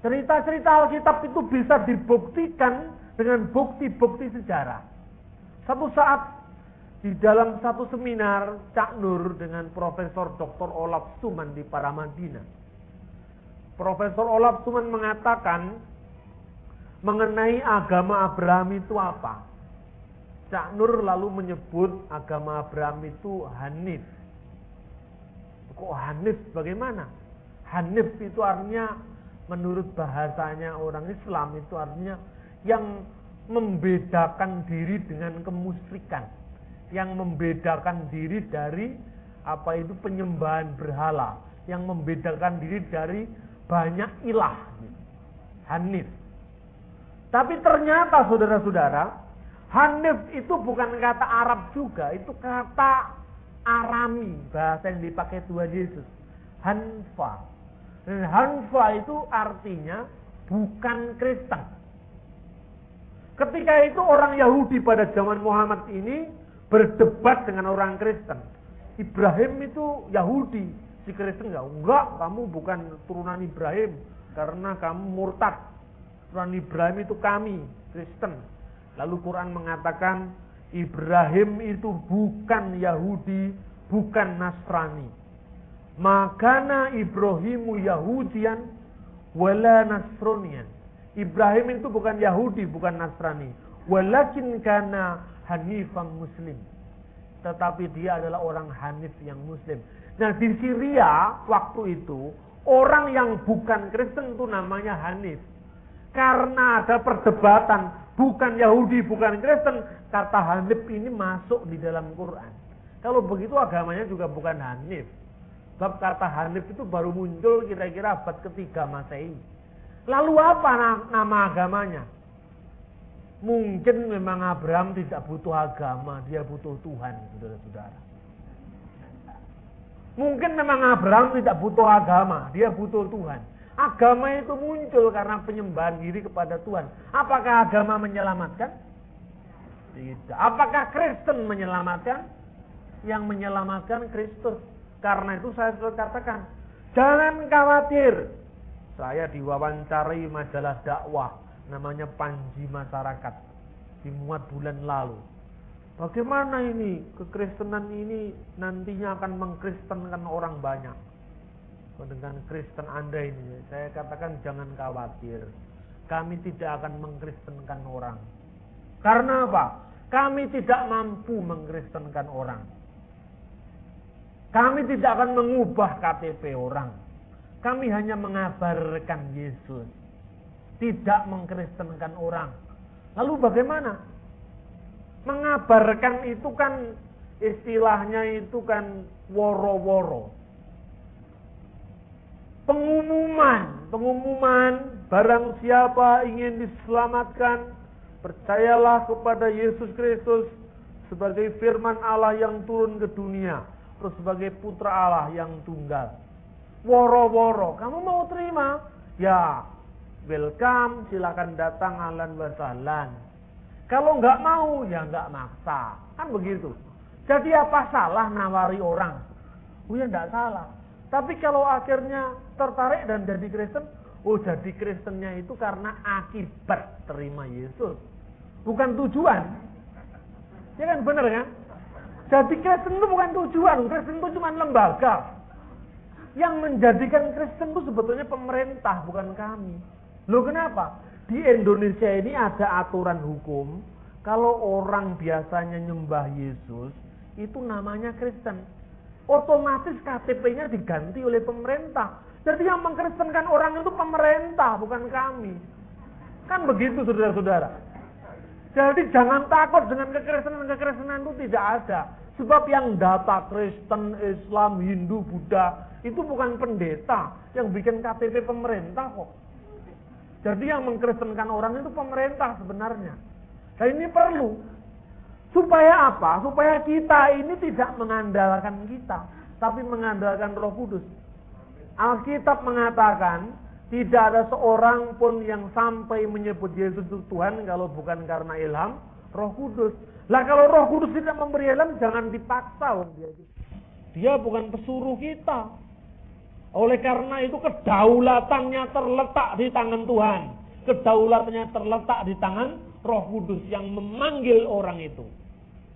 Cerita-cerita Alkitab itu bisa dibuktikan dengan bukti-bukti sejarah. Satu saat di dalam satu seminar Cak Nur dengan Profesor Dr. Olaf Suman di Paramadina. Profesor Olaf Suman mengatakan mengenai agama Abraham itu apa? Cak Nur lalu menyebut agama Abraham itu Hanif. Kok Hanif bagaimana? Hanif itu artinya menurut bahasanya orang Islam itu artinya yang membedakan diri dengan kemusyrikan. Yang membedakan diri dari penyembahan berhala. Yang membedakan diri dari banyak ilah. Hanif. Tapi ternyata saudara-saudara, Hanif itu bukan kata Arab juga, itu kata Arami, bahasa yang dipakai Tuhan Yesus. Hanfa. Dan Hanfa itu artinya bukan Kristen. Ketika itu orang Yahudi pada zaman Muhammad ini berdebat dengan orang Kristen. Ibrahim itu Yahudi, si Kristen enggak, kamu bukan turunan Ibrahim karena kamu murtad. Turunan Ibrahim itu kami, Kristen. Lalu Quran mengatakan Ibrahim itu bukan Yahudi, bukan Nasrani. Makana Ibrahimu Yahudian wala Nasronian. Ibrahim itu bukan Yahudi, bukan Nasrani. Walakin kana hanifan muslim. Tetapi dia adalah orang Hanif yang Muslim. Nah di Syria waktu itu orang yang bukan Kristen itu namanya Hanif. Karena ada perdebatan bukan Yahudi, bukan Kristen, kata Hanif ini masuk di dalam Quran. Kalau begitu agamanya juga bukan Hanif. Sebab kata Hanif itu baru muncul kira-kira abad ketiga Masehi. Lalu apa nama agamanya? Mungkin memang Abraham tidak butuh agama, dia butuh Tuhan, saudara-saudara. Mungkin memang Abraham tidak butuh agama, dia butuh Tuhan. Agama itu muncul karena penyembahan diri kepada Tuhan. Apakah agama menyelamatkan? Tidak. Apakah Kristen menyelamatkan? Yang menyelamatkan Kristus. Karena itu saya sudah katakan, jangan khawatir. Saya diwawancari majalah dakwah, namanya Panji Masyarakat, dimuat bulan lalu. Bagaimana ini kekristenan ini nantinya akan mengkristenkan orang banyak? Dengan Kristen Anda ini, saya katakan jangan khawatir. Kami tidak akan mengkristenkan orang. Karena apa? Kami tidak mampu mengkristenkan orang. Kami tidak akan mengubah KTP orang. Kami hanya mengabarkan Yesus. Tidak mengkristenkan orang. Lalu bagaimana? Mengabarkan itu kan istilahnya itu kan woro-woro. Pengumuman, barang siapa ingin diselamatkan, percayalah kepada Yesus Kristus sebagai firman Allah yang turun ke dunia, terus sebagai putra Allah yang tunggal. Woro-woro, kamu mau terima? Ya, welcome, silakan datang, ahlan wa sahlan. Kalau nggak mau, ya nggak maksa, kan begitu. Jadi apa salah nawari orang? Oh ya nggak salah. Tapi kalau akhirnya tertarik dan jadi Kristen, oh jadi Kristennya itu karena akibat terima Yesus, bukan tujuan. Ya kan benar kan? Jadi Kristen itu bukan tujuan, Kristen itu cuma lembaga. Yang menjadikan Kristen itu sebetulnya pemerintah, bukan kami. Loh kenapa? Di Indonesia ini ada aturan hukum, kalau orang biasanya nyembah Yesus, itu namanya Kristen. Otomatis KTP-nya diganti oleh pemerintah. Jadi yang mengkristenkan orang itu pemerintah, bukan kami. Kan begitu saudara-saudara. Jadi jangan takut dengan kekristenan itu tidak ada. Sebab yang data Kristen, Islam, Hindu, Buddha itu bukan pendeta. Yang bikin KTP pemerintah kok. Jadi yang mengkristenkan orang itu pemerintah sebenarnya. Dan ini perlu. Supaya apa? Supaya kita ini tidak mengandalkan kita, tapi mengandalkan Roh Kudus. Alkitab mengatakan, tidak ada seorang pun yang sampai menyebut Yesus itu Tuhan kalau bukan karena ilham Roh Kudus. Lah kalau Roh Kudus tidak memberi ilham, jangan dipaksa. Dia bukan pesuruh kita. Oleh karena itu kedaulatannya terletak di tangan Tuhan. Kedaulatannya terletak di tangan Roh Kudus yang memanggil orang itu.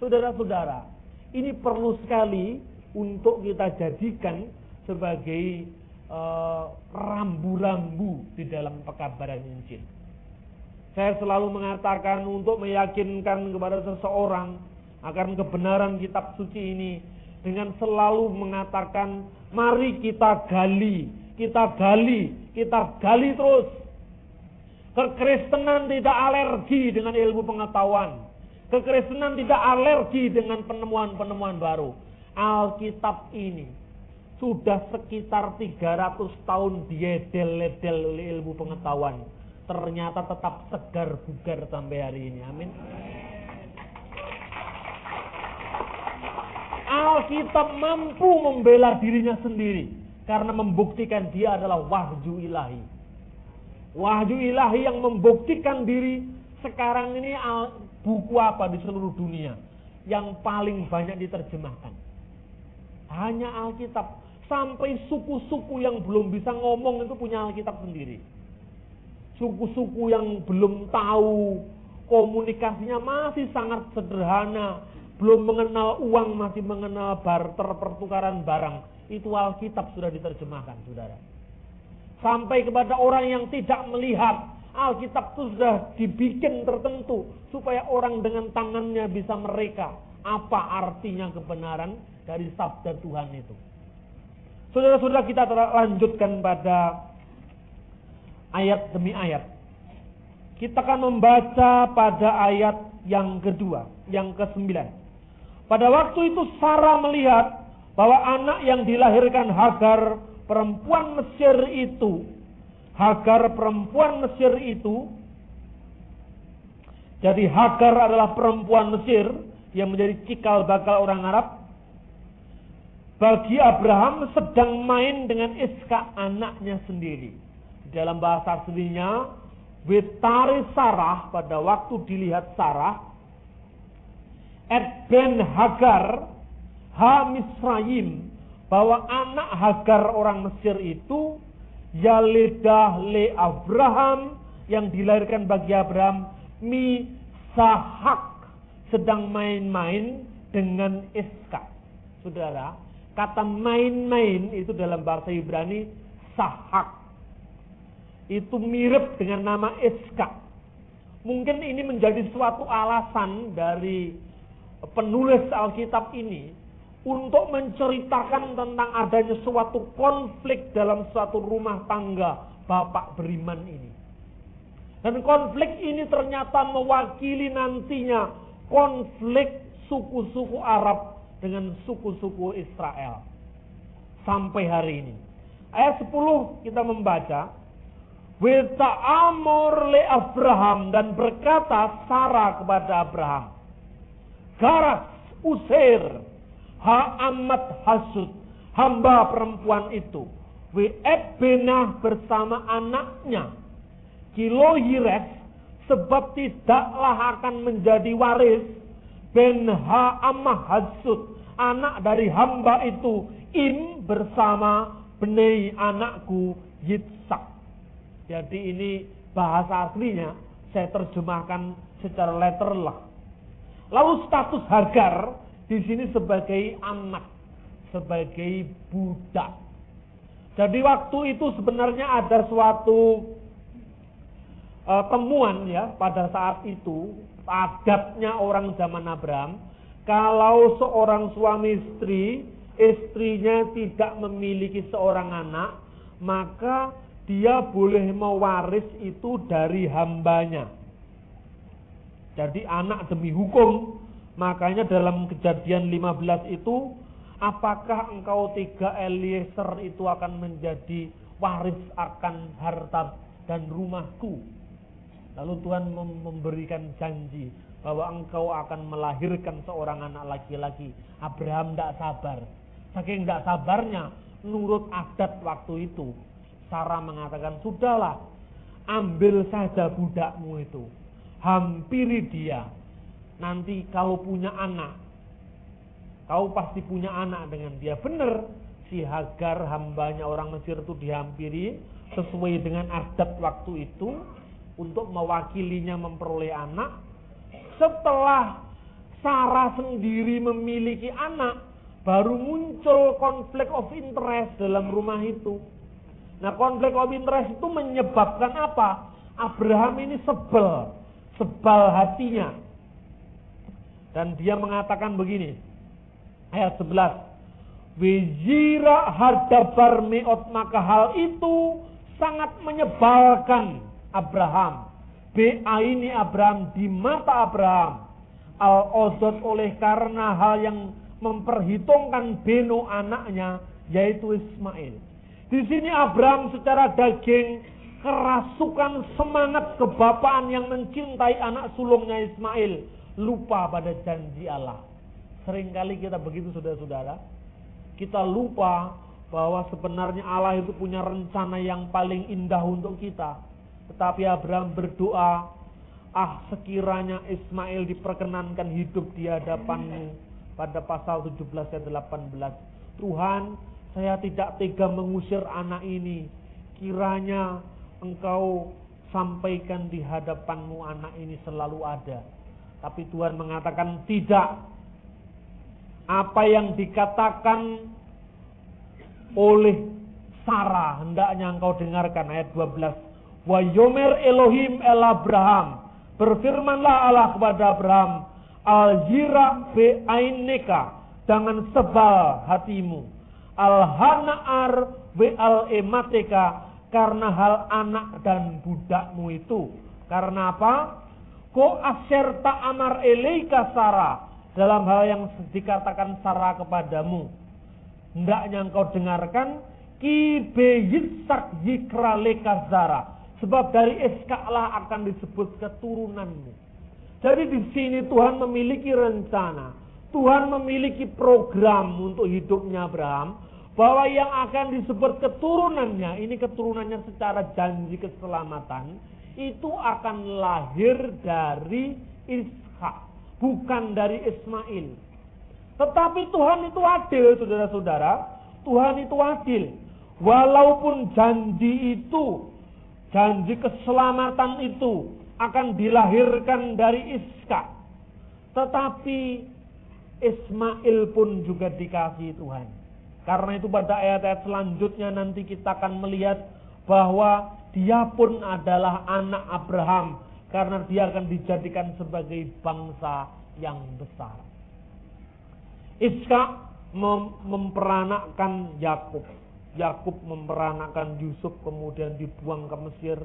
Saudara-saudara, ini perlu sekali untuk kita jadikan sebagai rambu-rambu di dalam pekabaran Injil. Saya selalu mengatakan untuk meyakinkan kepada seseorang akan kebenaran kitab suci ini dengan selalu mengatakan, mari kita gali terus. Kekristenan tidak alergi dengan ilmu pengetahuan. Kekristenan tidak alergi dengan penemuan-penemuan baru. Alkitab ini sudah sekitar 300 tahun diedel-edel oleh ilmu pengetahuan. Ternyata tetap segar bugar sampai hari ini. Amin. Alkitab mampu membela dirinya sendiri. Karena membuktikan dia adalah wahyu ilahi. Wahyu ilahi yang membuktikan diri. Sekarang ini buku apa di seluruh dunia yang paling banyak diterjemahkan? Hanya Alkitab. Sampai suku-suku yang belum bisa ngomong itu punya Alkitab sendiri. Suku-suku yang belum tahu, komunikasinya masih sangat sederhana, belum mengenal uang, masih mengenal barter, pertukaran barang. Itu Alkitab sudah diterjemahkan, saudara. Sampai kepada orang yang tidak melihat, Alkitab itu sudah dibikin tertentu supaya orang dengan tangannya bisa mereka apa artinya kebenaran dari sabda Tuhan itu. Saudara-saudara, kita lanjutkan pada ayat demi ayat. Kita akan membaca pada ayat yang kedua, yang ke-9. Pada waktu itu Sarah melihat bahwa anak yang dilahirkan Hagar perempuan Mesir itu, jadi Hagar adalah perempuan Mesir yang menjadi cikal bakal orang Arab. Bagi Abraham sedang main dengan Iska anaknya sendiri. Dalam bahasa aslinya, Wetare Sarah, pada waktu dilihat Sarah, Et ben Hagar, Ha Misraim, bahwa anak Hagar orang Mesir itu, Yaledah le Abraham, yang dilahirkan bagi Abraham, Mi Sahak, sedang main-main dengan Iska. Saudara, kata main-main itu dalam bahasa Ibrani sahak. Itu mirip dengan nama Iska. Mungkin ini menjadi suatu alasan dari penulis Alkitab ini untuk menceritakan tentang adanya suatu konflik dalam suatu rumah tangga bapak beriman ini. Dan konflik ini ternyata mewakili nantinya konflik suku-suku Arab dengan suku-suku Israel. Sampai hari ini. Ayat 10 kita membaca. Weta'amur le Abraham, dan berkata Sarah kepada Abraham. Garas usir ha'amat hasud, hamba perempuan itu. We'ed benah bersama anaknya. Kilo Yires, sebab tidaklah akan menjadi waris ben ha'amah hasud, anak dari hamba itu, im bersama benei anakku Yitzhak. Jadi ini bahasa aslinya saya terjemahkan secara letterlah. Lalu status Hagar di sini sebagai anak, sebagai budak. Jadi waktu itu sebenarnya ada suatu temuan ya pada saat itu, adatnya orang zaman Abraham. Kalau seorang suami istri, istrinya tidak memiliki seorang anak, maka dia boleh mewaris itu dari hambanya. Jadi anak demi hukum. Makanya dalam Kejadian 15 itu, apakah engkau tega Eliezer itu akan menjadi waris akan harta dan rumahku? Lalu Tuhan memberikan janji bahwa engkau akan melahirkan seorang anak laki-laki. Abraham tidak sabar. Saking tidak sabarnya, nurut adat waktu itu, Sarah mengatakan, sudahlah, ambil saja budakmu itu, hampiri dia. Nanti kalau punya anak, kau pasti punya anak dengan dia. Benar, si Hagar hambanya orang Mesir itu dihampiri sesuai dengan adat waktu itu untuk mewakilinya memperoleh anak. Setelah Sarah sendiri memiliki anak, baru muncul konflik of interest dalam rumah itu. Nah, konflik of interest itu menyebabkan apa? Abraham ini sebal hatinya. Dan dia mengatakan begini, ayat 11. Wejira hadabar meot, maka hal itu sangat menyebalkan Abraham. Ini Abraham, di mata Abraham. Al-Odot, oleh karena hal yang memperhitungkan beno anaknya, yaitu Ismail. Di sini Abraham secara daging kerasukan semangat kebapaan yang mencintai anak sulungnya Ismail, lupa pada janji Allah. Seringkali kita begitu, saudara-saudara. Kita lupa bahwa sebenarnya Allah itu punya rencana yang paling indah untuk kita. Tetapi Abraham berdoa, sekiranya Ismail diperkenankan hidup di hadapanmu, pada pasal 17 ayat 18. Tuhan, saya tidak tega mengusir anak ini. Kiranya Engkau sampaikan di hadapanmu anak ini selalu ada. Tapi Tuhan mengatakan tidak. Apa yang dikatakan oleh Sarah hendaknya engkau dengarkan. Ayat 12. Wa yomer Elohim el Abraham. Berfirmanlah Allah kepada Abraham, al-jira be aineka, jangan sebal hatimu. Al-hana'ar be al-emateka, karena hal anak dan budakmu itu. Karena apa? Ko asyerta amar eleika Sarah, dalam hal yang dikatakan Sarah kepadamu. Hendaknya engkau dengarkan, ki be yitzak yikra leka Zara, sebab dari Iskaklah akan disebut keturunanmu. Jadi di sini Tuhan memiliki rencana, Tuhan memiliki program untuk hidupnya Abraham, bahwa yang akan disebut keturunannya, ini keturunannya secara janji keselamatan, itu akan lahir dari Ishak, bukan dari Ismail. Tetapi Tuhan itu adil, saudara-saudara. Tuhan itu adil. Walaupun janji itu, janji keselamatan itu akan dilahirkan dari Ishak, tetapi Ismail pun juga dikasihi Tuhan. Karena itu pada ayat-ayat selanjutnya nanti kita akan melihat bahwa dia pun adalah anak Abraham, karena dia akan dijadikan sebagai bangsa yang besar. Ishak memperanakkan Yakub. Yakub memperanakkan Yusuf, kemudian dibuang ke Mesir,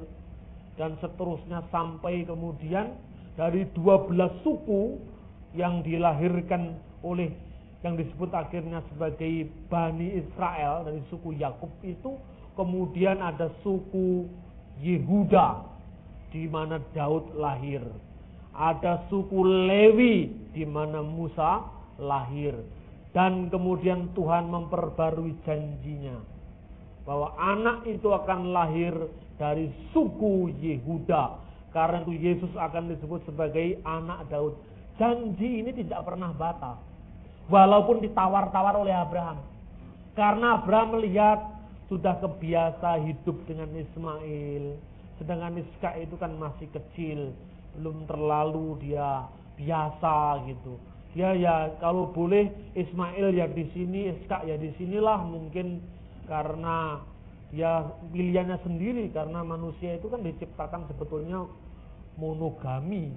dan seterusnya sampai kemudian dari 12 suku yang dilahirkan oleh yang disebut akhirnya sebagai Bani Israel dari suku Yakub itu, kemudian ada suku Yehuda di mana Daud lahir. Ada suku Lewi di mana Musa lahir. Dan kemudian Tuhan memperbarui janjinya bahwa anak itu akan lahir dari suku Yehuda. Karena itu Yesus akan disebut sebagai anak Daud. Janji ini tidak pernah batal, walaupun ditawar-tawar oleh Abraham. Karena Abraham melihat sudah kebiasa hidup dengan Ismail, sedangkan Ishak itu kan masih kecil, belum terlalu dia biasa gitu. Dia ya kalau boleh Ismail ya di sini, Ishak ya di sinilah, mungkin karena dia pilihannya sendiri, karena manusia itu kan diciptakan sebetulnya monogami,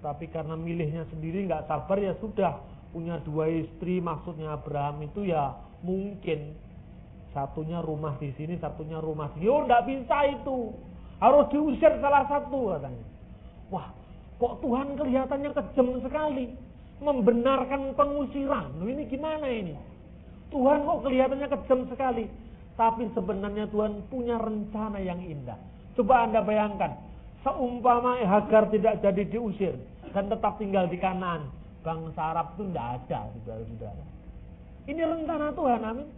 tapi karena milihnya sendiri nggak sabar ya sudah punya 2 istri. Maksudnya Abraham itu ya mungkin satunya rumah di sini, satunya rumah di sini. Oh nggak bisa itu, harus diusir salah satu katanya. Wah, kok Tuhan kelihatannya kejam sekali membenarkan pengusiran. Loh, ini gimana ini? Tuhan kok kelihatannya kejam sekali. Tapi sebenarnya Tuhan punya rencana yang indah. Coba Anda bayangkan, seumpama Hagar tidak jadi diusir dan tetap tinggal di Kanaan, bangsa Arab itu tidak ada, saudara-saudara. Ini rencana Tuhan, amin.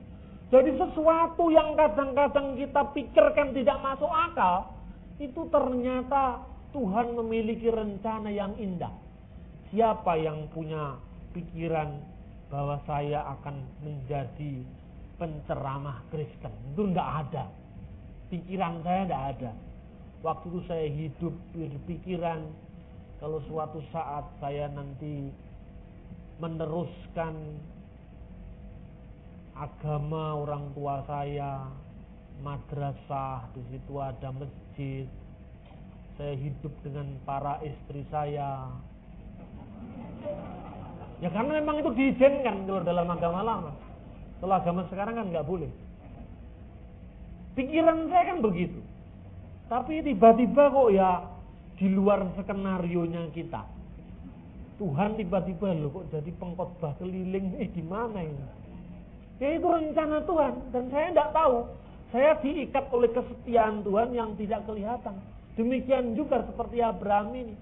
Jadi sesuatu yang kadang-kadang kita pikirkan tidak masuk akal, itu ternyata Tuhan memiliki rencana yang indah. Siapa yang punya pikiran bahwa saya akan menjadi penceramah Kristen? Itu tidak ada. Pikiran saya tidak ada. Waktu itu saya hidup berpikiran, kalau suatu saat saya nanti meneruskan agama orang tua saya, madrasah, di situ ada masjid, saya hidup dengan para istri saya. Ya karena memang itu diizinkan kalau dalam agama lama. Kalau agama sekarang kan nggak boleh. Pikiran saya kan begitu. Tapi tiba-tiba kok ya di luar skenarionya kita. Tuhan tiba-tiba loh kok jadi pengkhotbah keliling. Gimana ini? Ya itu rencana Tuhan. Dan saya tidak tahu. Saya diikat oleh kesetiaan Tuhan yang tidak kelihatan. Demikian juga seperti Abraham ini.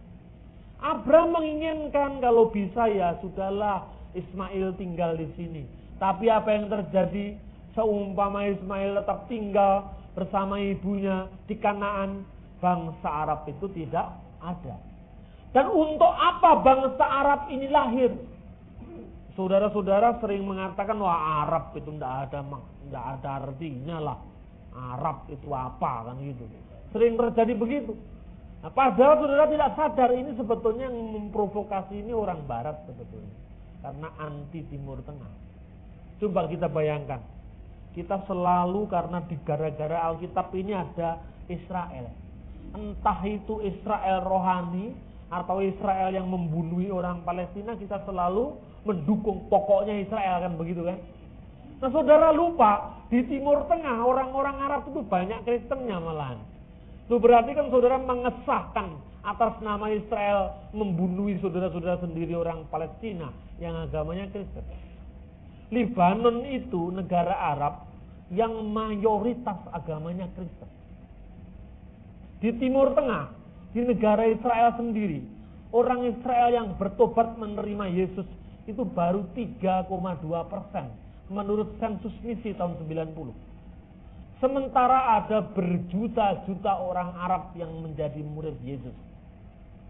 Abraham menginginkan kalau bisa ya sudahlah Ismail tinggal di sini. Tapi apa yang terjadi? Seumpama Ismail tetap tinggal bersama ibunya di Kanaan, bangsa Arab itu tidak ada. Dan untuk apa bangsa Arab ini lahir? Saudara-saudara sering mengatakan, wah Arab itu tidak ada artinya lah. Arab itu apa kan gitu. Sering terjadi begitu. Nah, padahal saudara tidak sadar ini sebetulnya yang memprovokasi ini orang Barat sebetulnya. Karena anti Timur Tengah. Coba kita bayangkan. Kita selalu karena di gara-gara Alkitab ini ada Israel. Entah itu Israel rohani atau Israel yang membunuhi orang Palestina, kita selalu mendukung pokoknya Israel, kan begitu kan. Nah saudara lupa, di Timur Tengah orang-orang Arab itu banyak Kristennya malahan. Itu berarti kan saudara mengesahkan atas nama Israel membunuhi saudara-saudara sendiri orang Palestina yang agamanya Kristen. Lebanon itu negara Arab yang mayoritas agamanya Kristen. Di Timur Tengah, di negara Israel sendiri, orang Israel yang bertobat menerima Yesus itu baru 3,2% menurut sensus misi tahun 90. Sementara ada berjuta-juta orang Arab yang menjadi murid Yesus.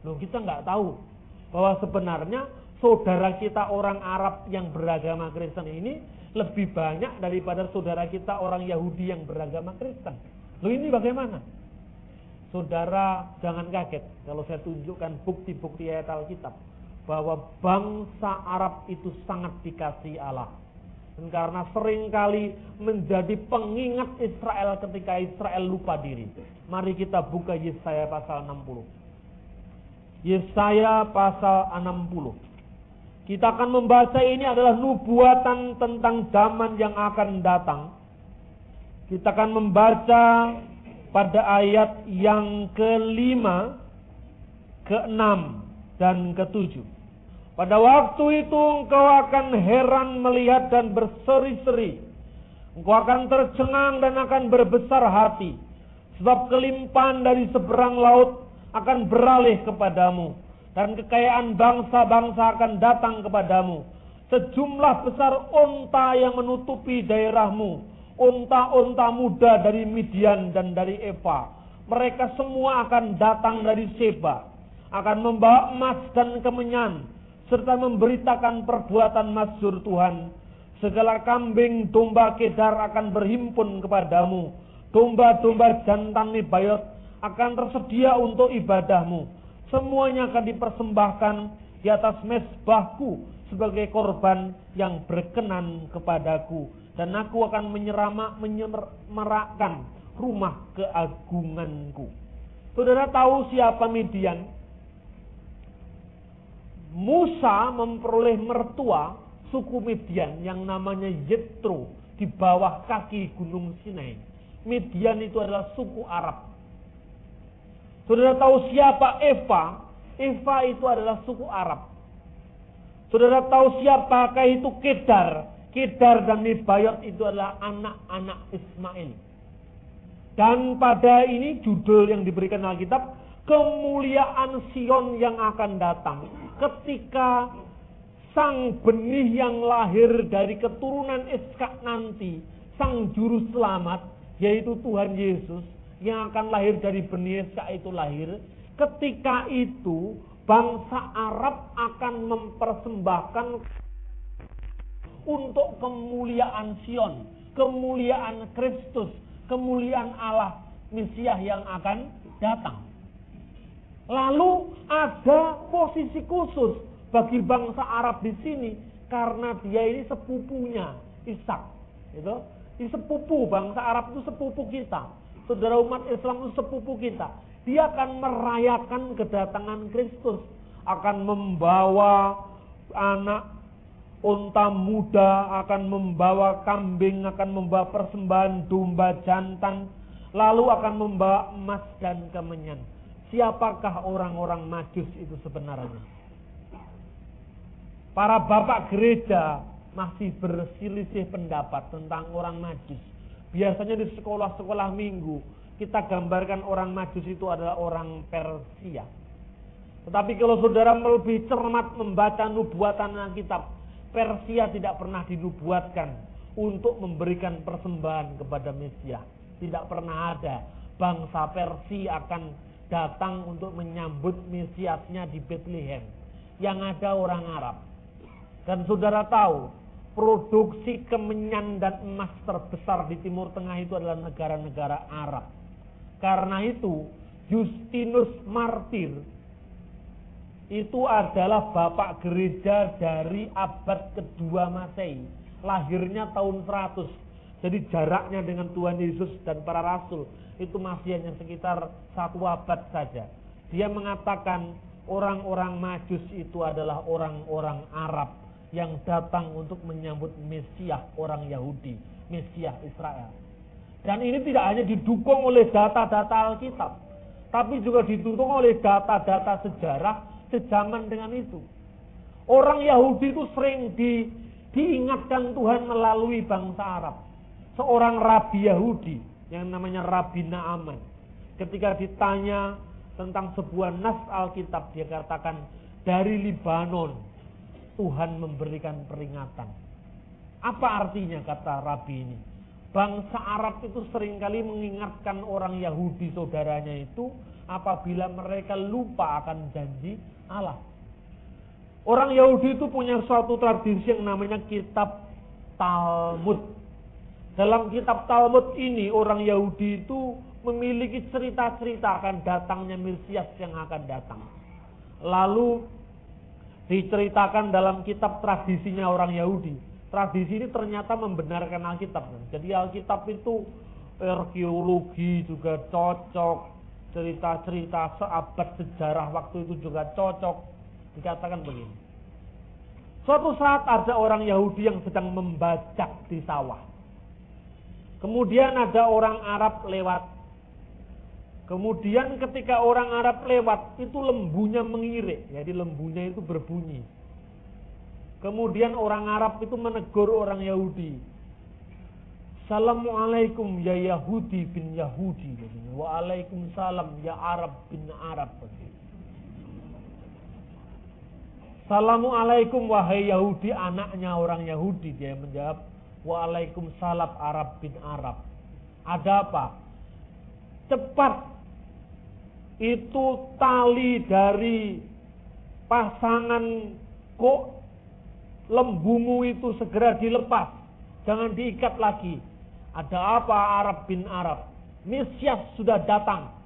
Loh, kita nggak tahu bahwa sebenarnya saudara kita orang Arab yang beragama Kristen ini lebih banyak daripada saudara kita orang Yahudi yang beragama Kristen. Loh, ini bagaimana? Saudara jangan kaget kalau saya tunjukkan bukti-bukti ayat Alkitab bahwa bangsa Arab itu sangat dikasihi Allah. Dan karena seringkali menjadi pengingat Israel ketika Israel lupa diri. Mari kita buka Yesaya pasal 60. Yesaya pasal 60. Kita akan membaca ini adalah nubuatan tentang zaman yang akan datang. Kita akan membaca pada ayat yang ke-5, ke-6, dan ke-7. Pada waktu itu engkau akan heran melihat dan berseri-seri. Engkau akan tercengang dan akan berbesar hati. Sebab kelimpahan dari seberang laut akan beralih kepadamu. Dan kekayaan bangsa-bangsa akan datang kepadamu. Sejumlah besar unta yang menutupi daerahmu. Unta-unta muda dari Midian dan dari Eva. Mereka semua akan datang dari Seba. Akan membawa emas dan kemenyan, serta memberitakan perbuatan masyhur Tuhan. Segala kambing domba Kedar akan berhimpun kepadamu. Domba-domba jantan Nebayot akan tersedia untuk ibadahmu. Semuanya akan dipersembahkan di atas mezbahku sebagai korban yang berkenan kepadaku. Dan aku akan menyemarakkan rumah keagunganku. Saudara tahu siapa Midian? Musa memperoleh mertua suku Midian yang namanya Yetro di bawah kaki gunung Sinai. Midian itu adalah suku Arab. Saudara tahu siapa Eva? Eva itu adalah suku Arab. Saudara tahu siapakah itu Kedar? Kedar dan Nebayot itu adalah anak-anak Ismail. Dan pada ini judul yang diberikan Alkitab, kemuliaan Sion yang akan datang. Ketika sang benih yang lahir dari keturunan Ishak nanti, sang juru selamat, yaitu Tuhan Yesus, yang akan lahir dari benih Ishak itu lahir. Ketika itu, bangsa Arab akan mempersembahkan untuk kemuliaan Sion, kemuliaan Kristus, kemuliaan Allah, Mesias yang akan datang. Lalu ada posisi khusus bagi bangsa Arab di sini karena dia ini sepupunya Ishak. Itu di sepupu bangsa Arab itu sepupu kita. Saudara umat Islam itu sepupu kita. Dia akan merayakan kedatangan Kristus, akan membawa anak unta muda, akan membawa kambing, akan membawa persembahan domba jantan, lalu akan membawa emas dan kemenyan. Siapakah orang-orang Majus itu sebenarnya? Para bapak gereja masih berselisih pendapat tentang orang Majus. Biasanya di sekolah-sekolah minggu kita gambarkan orang Majus itu adalah orang Persia. Tetapi kalau saudara lebih cermat membaca nubuatan Alkitab, Persia tidak pernah dinubuatkan. untuk memberikan persembahan kepada Mesias. Tidak pernah ada bangsa Persia akan datang untuk menyambut Mesiasnya di Bethlehem. Yang ada orang Arab. Dan saudara tahu, produksi kemenyan dan emas terbesar di Timur Tengah itu adalah negara-negara Arab. Karena itu, Justinus Martir itu adalah bapak gereja dari abad kedua Masehi. Lahirnya tahun 100. Jadi jaraknya dengan Tuhan Yesus dan para rasul itu masih hanya sekitar 1 abad saja. Dia mengatakan orang-orang Majus itu adalah orang-orang Arab yang datang untuk menyambut Mesias orang Yahudi, Mesias Israel. Dan ini tidak hanya didukung oleh data-data Alkitab, tapi juga didukung oleh data-data sejarah sejaman dengan itu. Orang Yahudi itu sering diingatkan Tuhan melalui bangsa Arab. Seorang rabi Yahudi yang namanya Rabi Naaman, ketika ditanya tentang sebuah nas Alkitab, dia katakan dari Libanon Tuhan memberikan peringatan. Apa artinya kata Rabi ini? Bangsa Arab itu seringkali mengingatkan orang Yahudi saudaranya itu apabila mereka lupa akan janji Allah. Orang Yahudi itu punya suatu tradisi yang namanya kitab Talmud. Dalam kitab Talmud ini orang Yahudi itu memiliki cerita-cerita akan datangnya Mesias yang akan datang. Lalu diceritakan dalam kitab tradisinya orang Yahudi. Tradisi ini ternyata membenarkan Alkitab. Jadi Alkitab itu arkeologi juga cocok. Cerita-cerita seabad sejarah waktu itu juga cocok. Dikatakan begini. Suatu saat ada orang Yahudi yang sedang membajak di sawah. Kemudian ada orang Arab lewat. Kemudian ketika orang Arab lewat, itu lembunya mengirik. Jadi lembunya itu berbunyi. Kemudian orang Arab itu menegur orang Yahudi. Assalamualaikum ya Yahudi bin Yahudi. Waalaikumsalam ya Arab bin Arab. Assalamualaikum wahai Yahudi, anaknya orang Yahudi. Dia menjawab, waalaikumsalam Arab bin Arab. Ada apa? Cepat, itu tali dari pasangan kok lembumu itu segera dilepas. Jangan diikat lagi. Ada apa Arab bin Arab? Mesias sudah datang.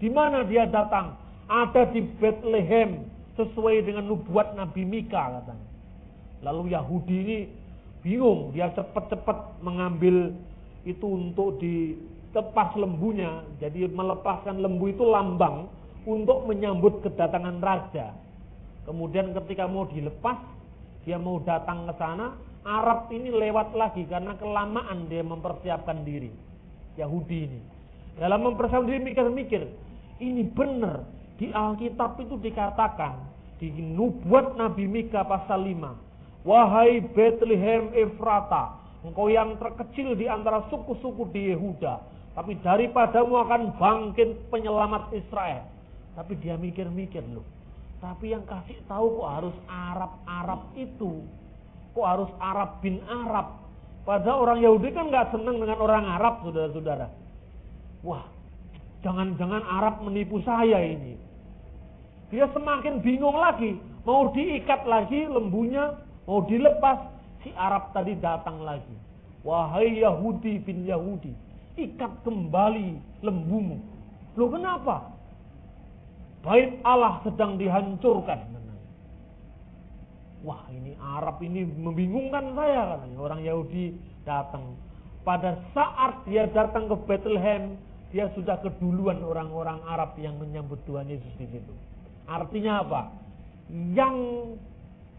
Di mana dia datang? Ada di Bethlehem, sesuai dengan nubuat Nabi Mika katanya. Lalu Yahudi ini bingung, dia cepat-cepat mengambil itu untuk dilepas lembunya. Jadi melepaskan lembu itu lambang untuk menyambut kedatangan raja. Kemudian ketika mau dilepas, dia mau datang ke sana, Arab ini lewat lagi karena kelamaan dia mempersiapkan diri. Yahudi ini dalam mempersiapkan diri mikir-mikir, ini benar di Alkitab itu dikatakan di nubuat Nabi Mika pasal 5, wahai Bethlehem Efrata, engkau yang terkecil di antara suku-suku di Yehuda, tapi daripadamu akan bangkit penyelamat Israel. Tapi dia mikir-mikir loh, tapi yang kasih tahu kok harus Arab itu, kok harus Arab bin Arab. Padahal orang Yahudi kan gak senang dengan orang Arab, saudara-saudara. Wah, jangan-jangan Arab menipu saya ini. Dia semakin bingung lagi, mau diikat lagi lembunya, mau dilepas, si Arab tadi datang lagi. Wahai Yahudi bin Yahudi, ikat kembali lembumu. Loh kenapa? Bait Allah sedang dihancurkan. Wah, ini Arab ini membingungkan saya katanya. Orang Yahudi datang. Pada saat dia datang ke Bethlehem, dia sudah keduluan orang-orang Arab yang menyambut Tuhan Yesus di situ. Artinya apa? Yang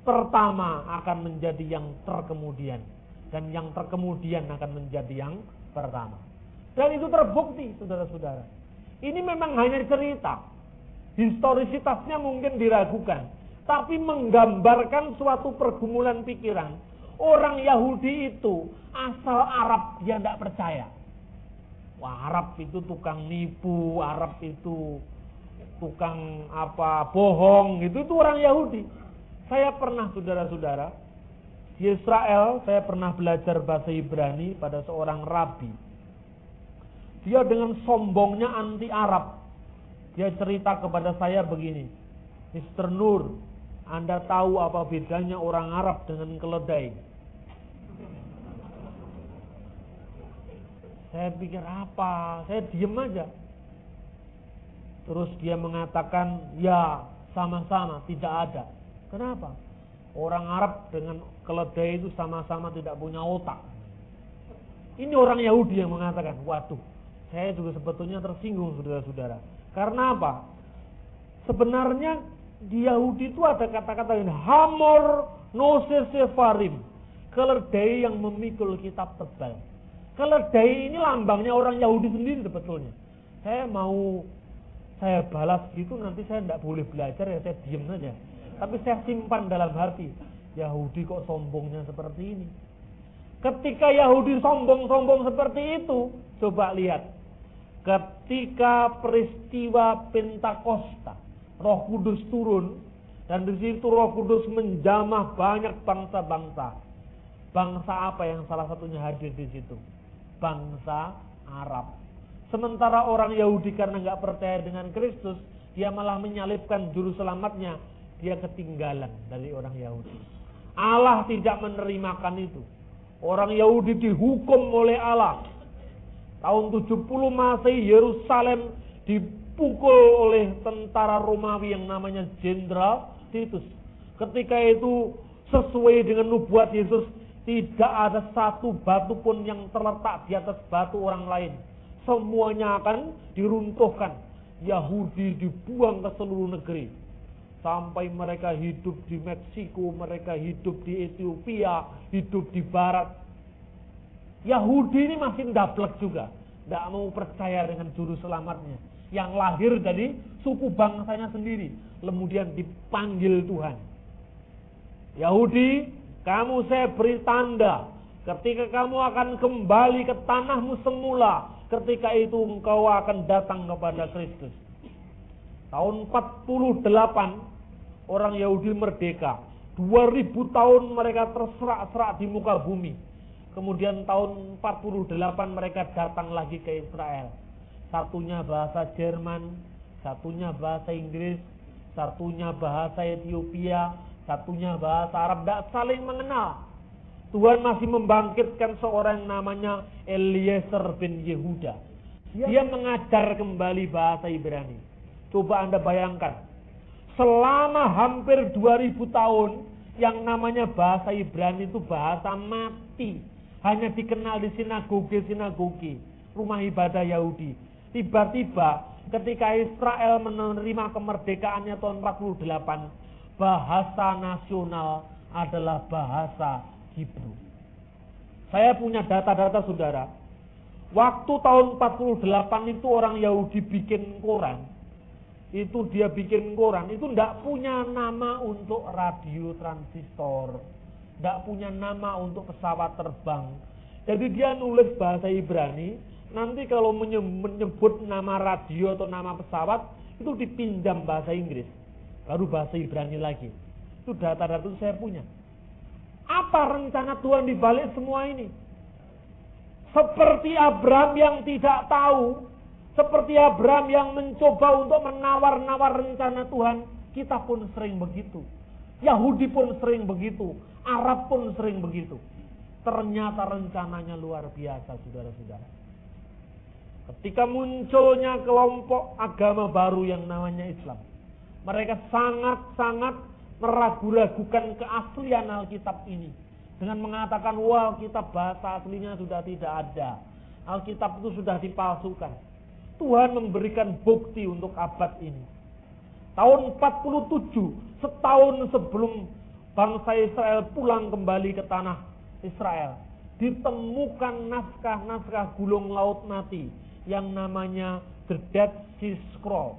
pertama akan menjadi yang terkemudian, dan yang terkemudian akan menjadi yang pertama. Dan itu terbukti, saudara-saudara. Ini memang hanya cerita. Historisitasnya mungkin diragukan, tapi menggambarkan suatu pergumulan pikiran. Orang Yahudi itu asal Arab dia tidak percaya. Wah, Arab itu tukang nipu, Arab itu tukang bohong, itu orang Yahudi. Saya pernah, saudara-saudara, Di Israel, saya pernah belajar bahasa Ibrani pada seorang rabi. Dia dengan sombongnya anti Arab. Dia cerita kepada saya begini, Mr. Nur, Anda tahu apa bedanya orang Arab dengan keledai? Saya pikir apa? Saya diem aja. Terus dia mengatakan, ya sama-sama tidak ada. Kenapa? Orang Arab dengan keledai itu sama-sama tidak punya otak. Ini orang Yahudi yang mengatakan, waduh, saya juga sebetulnya tersinggung saudara-saudara. Karena apa? Sebenarnya di Yahudi itu ada kata-kata ini, Hamor nosesefarim, keledai yang memikul kitab tebal. Keledai ini lambangnya orang Yahudi sendiri sebetulnya. Saya balas gitu, nanti saya tidak boleh belajar, ya saya diem saja. Tapi saya simpan dalam hati, Yahudi kok sombongnya seperti ini. Ketika Yahudi sombong-sombong seperti itu, coba lihat. Ketika peristiwa Pentakosta, Roh Kudus turun, dan di situ Roh Kudus menjamah banyak bangsa-bangsa. Bangsa apa yang salah satunya hadir di situ? Bangsa Arab. Sementara orang Yahudi karena nggak percaya dengan Kristus, dia malah menyalibkan juru selamatnya. Dia ketinggalan dari orang Yahudi. Allah tidak menerimakan itu. Orang Yahudi dihukum oleh Allah. Tahun 70 Masehi Yerusalem dipukul oleh tentara Romawi yang namanya Jenderal Titus. Ketika itu sesuai dengan nubuat Yesus, tidak ada satu batu pun yang terletak di atas batu orang lain. Semuanya akan diruntuhkan. Yahudi dibuang ke seluruh negeri. Sampai mereka hidup di Meksiko, mereka hidup di Ethiopia, hidup di barat. Yahudi ini masih ndablek juga. Tidak mau percaya dengan juru selamatnya. Yang lahir dari suku bangsanya sendiri. Kemudian dipanggil Tuhan. Yahudi, kamu saya beri tanda. Ketika kamu akan kembali ke tanahmu semula. Ketika itu engkau akan datang kepada Kristus. Tahun 48 orang Yahudi merdeka. 2000 tahun mereka terserak-serak di muka bumi. Kemudian tahun 48 mereka datang lagi ke Israel. Satunya bahasa Jerman, satunya bahasa Inggris, satunya bahasa Ethiopia, satunya bahasa Arab. Tidak saling mengenal. Tuhan masih membangkitkan seorang yang namanya Eliezer bin Yehuda. Dia mengajar kembali bahasa Ibrani. Coba Anda bayangkan. Selama hampir 2000 tahun yang namanya bahasa Ibrani itu bahasa mati. Hanya dikenal di sinagoge-sinagoge, rumah ibadah Yahudi. Tiba-tiba ketika Israel menerima kemerdekaannya tahun 48, bahasa nasional adalah bahasa Hebrew. Saya punya data-data saudara. Waktu tahun 48 itu orang Yahudi bikin koran. Itu dia bikin koran. Itu tidak punya nama untuk radio transistor. Tidak punya nama untuk pesawat terbang. Jadi dia nulis bahasa Ibrani. Nanti kalau menyebut nama radio atau nama pesawat, itu dipinjam bahasa Inggris. Baru bahasa Ibrani lagi. Itu data-data itu saya punya. Apa rencana Tuhan di balik semua ini? Seperti Abraham yang tidak tahu, seperti Abraham yang mencoba untuk menawar-nawar rencana Tuhan, kita pun sering begitu. Yahudi pun sering begitu, Arab pun sering begitu. Ternyata rencananya luar biasa, saudara-saudara. Ketika munculnya kelompok agama baru yang namanya Islam, mereka sangat-sangat meragu-ragukan keaslian Alkitab ini dengan mengatakan, wah, kitab bahasa aslinya sudah tidak ada, Alkitab itu sudah dipalsukan. Tuhan memberikan bukti untuk abad ini. Tahun 47, setahun sebelum bangsa Israel pulang kembali ke tanah Israel, ditemukan naskah-naskah gulung laut mati yang namanya The Dead Sea Scroll.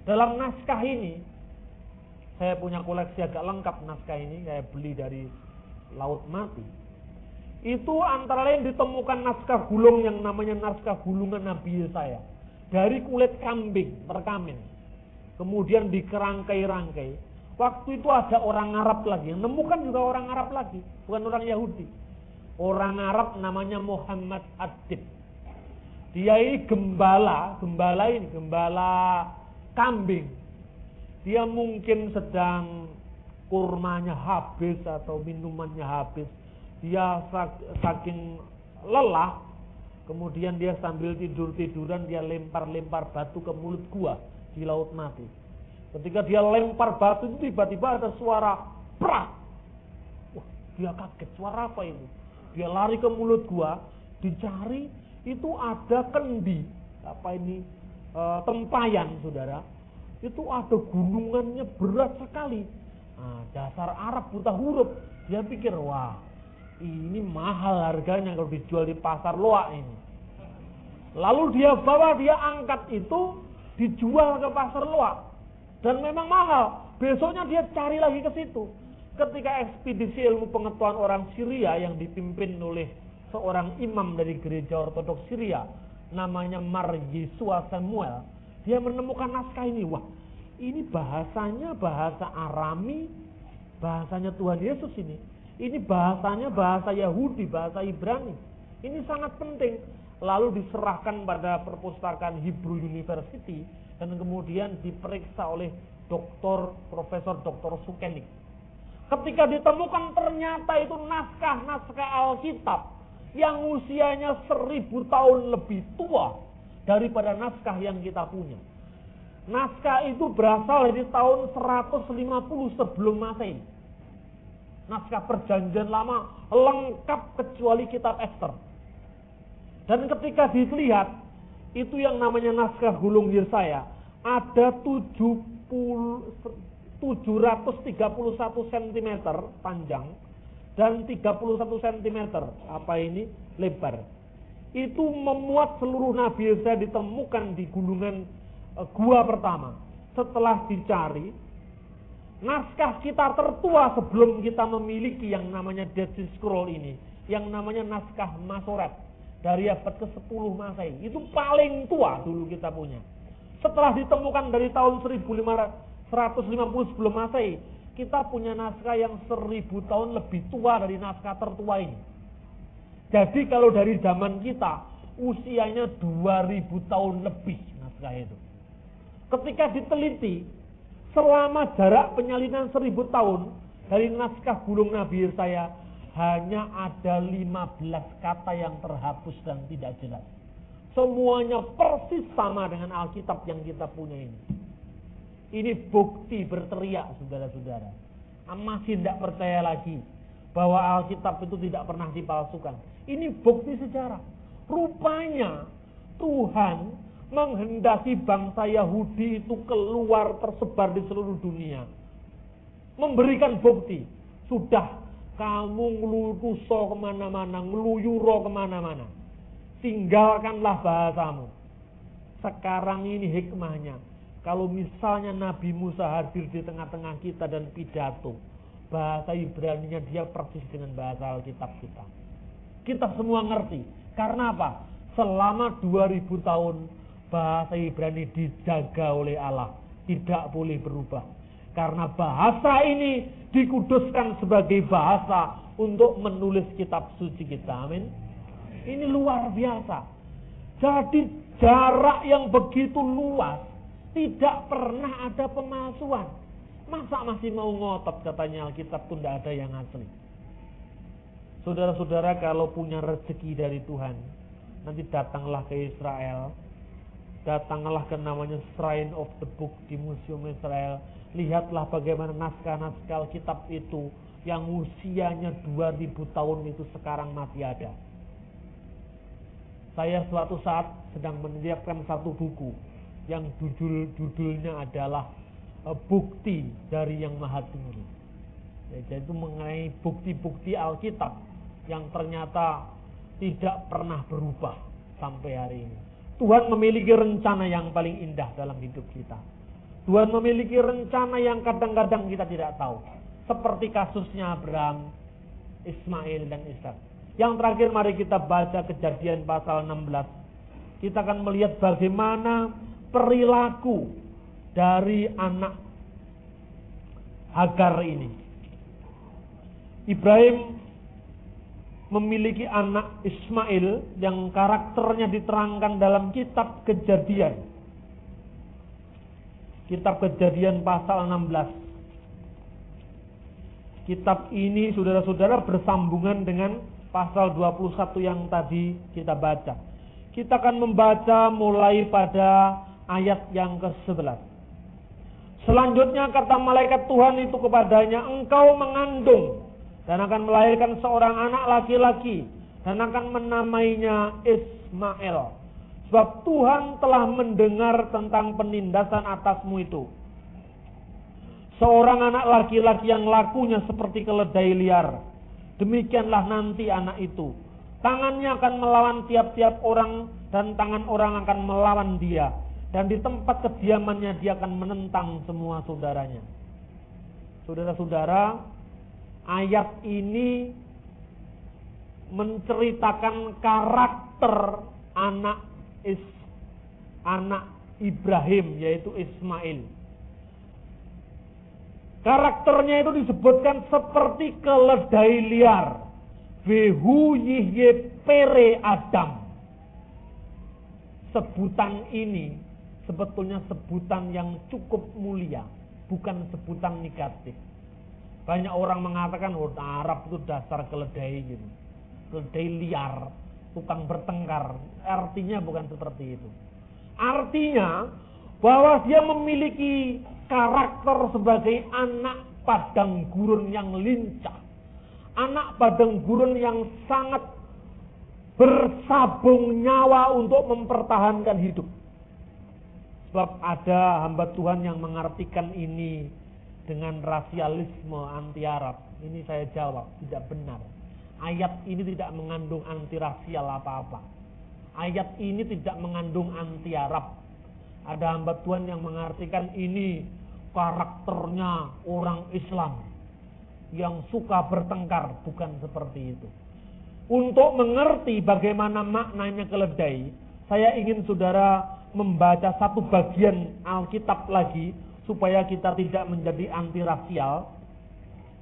Dalam naskah ini, saya punya koleksi agak lengkap naskah ini, saya beli dari Laut Mati. Itu antara lain ditemukan naskah gulung yang namanya naskah gulungan Nabi Yesaya. Dari kulit kambing, perkamen. Kemudian dikerangkai-rangkai. Waktu itu ada orang Arab lagi, yang nemukan juga orang Arab lagi, bukan orang Yahudi. Orang Arab namanya Muhammad Adib. Dia ini gembala kambing. Dia mungkin sedang kurmanya habis atau minumannya habis. Dia saking lelah, kemudian dia sambil tiduran dia lempar-lempar batu ke mulut gua di Laut Mati. Ketika dia lempar batu itu tiba-tiba ada suara prak. Wah, dia kaget, suara apa itu? Dia lari ke mulut gua, dicari, itu ada kendi. Tempayan, saudara. Itu ada gunungannya berat sekali. Nah, dasar Arab buta huruf. Dia pikir, wah, ini mahal harganya kalau dijual di pasar loak ini. Lalu dia angkat itu, dijual ke pasar loak. Dan memang mahal. Besoknya dia cari lagi ke situ. Ketika ekspedisi ilmu pengetahuan orang Syria yang dipimpin oleh seorang imam dari gereja ortodoks Syria, namanya Mar Yesua Samuel, dia menemukan naskah ini. Wah, ini bahasanya bahasa Arami, bahasanya Tuhan Yesus ini. Ini bahasanya bahasa Yahudi, bahasa Ibrani. Ini sangat penting. Lalu diserahkan pada perpustakaan Hebrew University dan kemudian diperiksa oleh Profesor Dr. Sukenik. Ketika ditemukan ternyata itu naskah Alkitab yang usianya 1000 tahun lebih tua daripada naskah yang kita punya. Naskah itu berasal dari tahun 150 sebelum Masehi. Naskah Perjanjian Lama lengkap kecuali kitab Ester. Dan ketika dilihat, itu yang namanya naskah Gulung Yesaya, ada 731 cm panjang dan 31 cm lebar. Itu memuat seluruh Nabi Yesaya ditemukan di gunungan gua pertama. Setelah dicari, naskah kita tertua sebelum kita memiliki yang namanya Dead Sea Scroll ini, yang namanya naskah Masoret dari abad ke-10 Masehi. Itu paling tua dulu kita punya. Setelah ditemukan dari tahun 150 sebelum Masehi, kita punya naskah yang 1000 tahun lebih tua dari naskah tertua ini. Jadi kalau dari zaman kita, usianya 2000 tahun lebih naskah itu. Ketika diteliti, selama jarak penyalinan 1000 tahun dari naskah Gulung Nabi Yesaya, hanya ada 15 kata yang terhapus dan tidak jelas. Semuanya persis sama dengan Alkitab yang kita punya ini. Ini bukti berteriak, saudara-saudara. Masih tidak percaya lagi bahwa Alkitab itu tidak pernah dipalsukan. Ini bukti sejarah. Rupanya Tuhan menghendaki bangsa Yahudi itu keluar tersebar di seluruh dunia. Memberikan bukti. Sudah kamu ngeluruso kemana-mana, ngeluyuro kemana-mana. Tinggalkanlah bahasamu. Sekarang ini hikmahnya. Kalau misalnya Nabi Musa hadir di tengah-tengah kita dan pidato, bahasa Ibraninya dia persis dengan bahasa Alkitab kita. Kita semua ngerti. Karena apa? Selama 2000 tahun bahasa Ibrani dijaga oleh Allah. Tidak boleh berubah. Karena bahasa ini dikuduskan sebagai bahasa untuk menulis kitab suci kita. Amin. Ini luar biasa. Jadi jarak yang begitu luas, tidak pernah ada pemalsuan. Masa masih mau ngotot katanya Alkitab itu tidak ada yang asli. Saudara-saudara, kalau punya rezeki dari Tuhan, nanti datanglah ke Israel. Datanglah ke namanya Shrine of the Book di Museum Israel. Lihatlah bagaimana naskah-naskah Alkitab itu yang usianya 2000 tahun itu sekarang masih ada. Saya suatu saat sedang menyiapkan satu buku yang judulnya adalah Bukti dari Yang Maha Tinggi. Jadi itu mengenai bukti-bukti Alkitab yang ternyata tidak pernah berubah sampai hari ini. Tuhan memiliki rencana yang paling indah dalam hidup kita. Tuhan memiliki rencana yang kadang-kadang kita tidak tahu. Seperti kasusnya Abraham, Ismail, dan Ishak. Yang terakhir mari kita baca Kejadian pasal 16. Kita akan melihat bagaimana perilaku dari anak Hagar ini. Ibrahim memiliki anak Ismail yang karakternya diterangkan dalam kitab Kejadian. Kitab Kejadian pasal 16. Kitab ini saudara-saudara bersambungan dengan pasal 21 yang tadi kita baca. Kita akan membaca mulai pada ayat yang ke-11. Selanjutnya kata malaikat Tuhan itu kepadanya, engkau mengandung dan akan melahirkan seorang anak laki-laki dan akan menamainya Ismail. Sebab Tuhan telah mendengar tentang penindasan atasmu itu. Seorang anak laki-laki yang lakunya seperti keledai liar. Demikianlah nanti anak itu. Tangannya akan melawan tiap-tiap orang dan tangan orang akan melawan dia. Dan di tempat kediamannya dia akan menentang semua saudaranya. Saudara-saudara, ayat ini menceritakan karakter anak Ibrahim, yaitu Ismail. Karakternya itu disebutkan seperti keledai liar. Vehu yihye pere Adam. Sebutan ini sebetulnya sebutan yang cukup mulia, bukan sebutan negatif. Banyak orang mengatakan, Arab itu dasar keledai gitu. Keledai liar, tukang bertengkar. Artinya bukan seperti itu. Artinya bahwa dia memiliki karakter sebagai anak padang gurun yang lincah. Anak padang gurun yang sangat bersabung nyawa untuk mempertahankan hidup. Sebab ada hamba Tuhan yang mengartikan ini dengan rasialisme anti Arab. Ini saya jawab, tidak benar. Ayat ini tidak mengandung anti rasial apa-apa. Ayat ini tidak mengandung anti Arab. Ada hamba Tuhan yang mengartikan ini karakternya orang Islam yang suka bertengkar, bukan seperti itu. Untuk mengerti bagaimana maknanya keledai, saya ingin saudara membaca satu bagian Alkitab lagi supaya kita tidak menjadi anti rasial.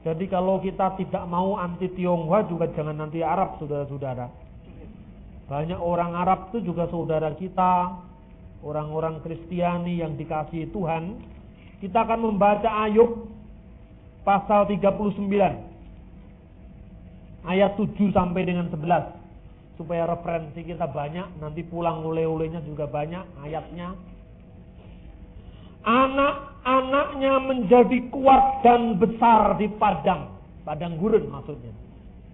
Jadi kalau kita tidak mau anti Tionghoa juga jangan anti Arab, saudara-saudara. Banyak orang Arab itu juga saudara kita, orang-orang Kristiani yang dikasihi Tuhan. Kita akan membaca Ayub pasal 39 ayat 7 sampai dengan 11 supaya referensi kita banyak, nanti pulang oleh-olehnya juga banyak ayatnya. Anak-anaknya menjadi kuat dan besar di padang gurun maksudnya.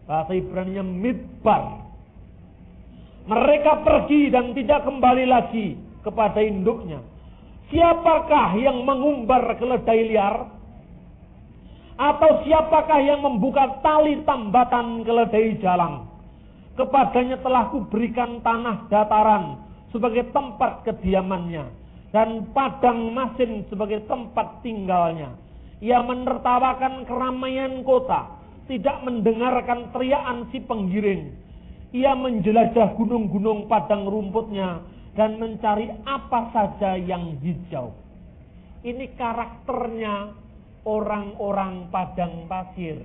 Bahasa Ibrani-nya midbar. Mereka pergi dan tidak kembali lagi kepada induknya. Siapakah yang mengumbar keledai liar? Atau siapakah yang membuka tali tambatan keledai jalang? Kepadanya telah kuberikan tanah dataran sebagai tempat kediamannya, dan padang masin sebagai tempat tinggalnya. Ia menertawakan keramaian kota, tidak mendengarkan teriakan si penggiring. Ia menjelajah gunung-gunung padang rumputnya dan mencari apa saja yang hijau. Ini karakternya orang-orang padang pasir.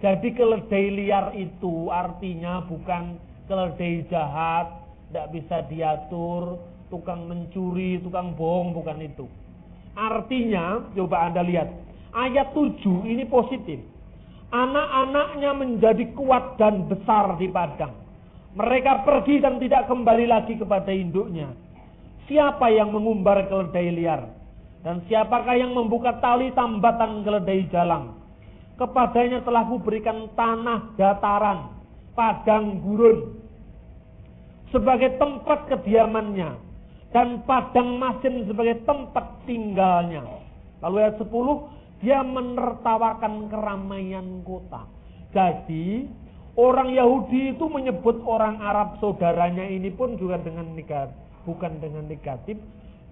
Jadi keledai liar itu artinya bukan keledai jahat, tidak bisa diatur, tukang mencuri, tukang bohong, bukan itu. Artinya, coba Anda lihat, ayat 7 ini positif. Anak-anaknya menjadi kuat dan besar di padang. Mereka pergi dan tidak kembali lagi kepada induknya. Siapa yang mengumbar keledai liar? Dan siapakah yang membuka tali tambatan keledai jalang? Kepadanya telah kuberikan tanah dataran, padang gurun, sebagai tempat kediamannya, dan padang masin sebagai tempat tinggalnya. Lalu ayat 10, dia menertawakan keramaian kota. Jadi, orang Yahudi itu menyebut orang Arab saudaranya ini pun juga dengan negatif, bukan dengan negatif.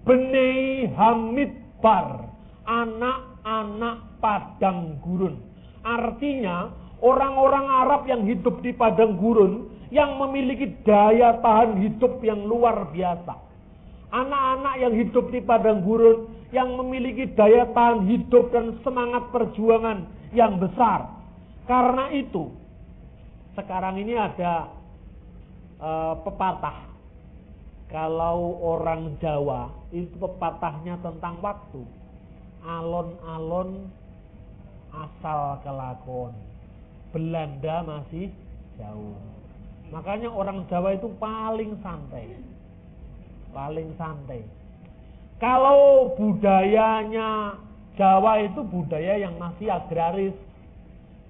Bnei Hamidbar, anak-anak padang gurun. Artinya orang-orang Arab yang hidup di padang gurun yang memiliki daya tahan hidup yang luar biasa. Anak-anak yang hidup di padang gurun, yang memiliki daya tahan hidup dan semangat perjuangan yang besar. Karena itu, sekarang ini ada pepatah. Kalau orang Jawa, itu pepatahnya tentang waktu. Alon-alon asal kelakon. Belanda masih jauh. Makanya orang Jawa itu paling santai. Paling santai. Kalau budayanya Jawa itu budaya yang masih agraris.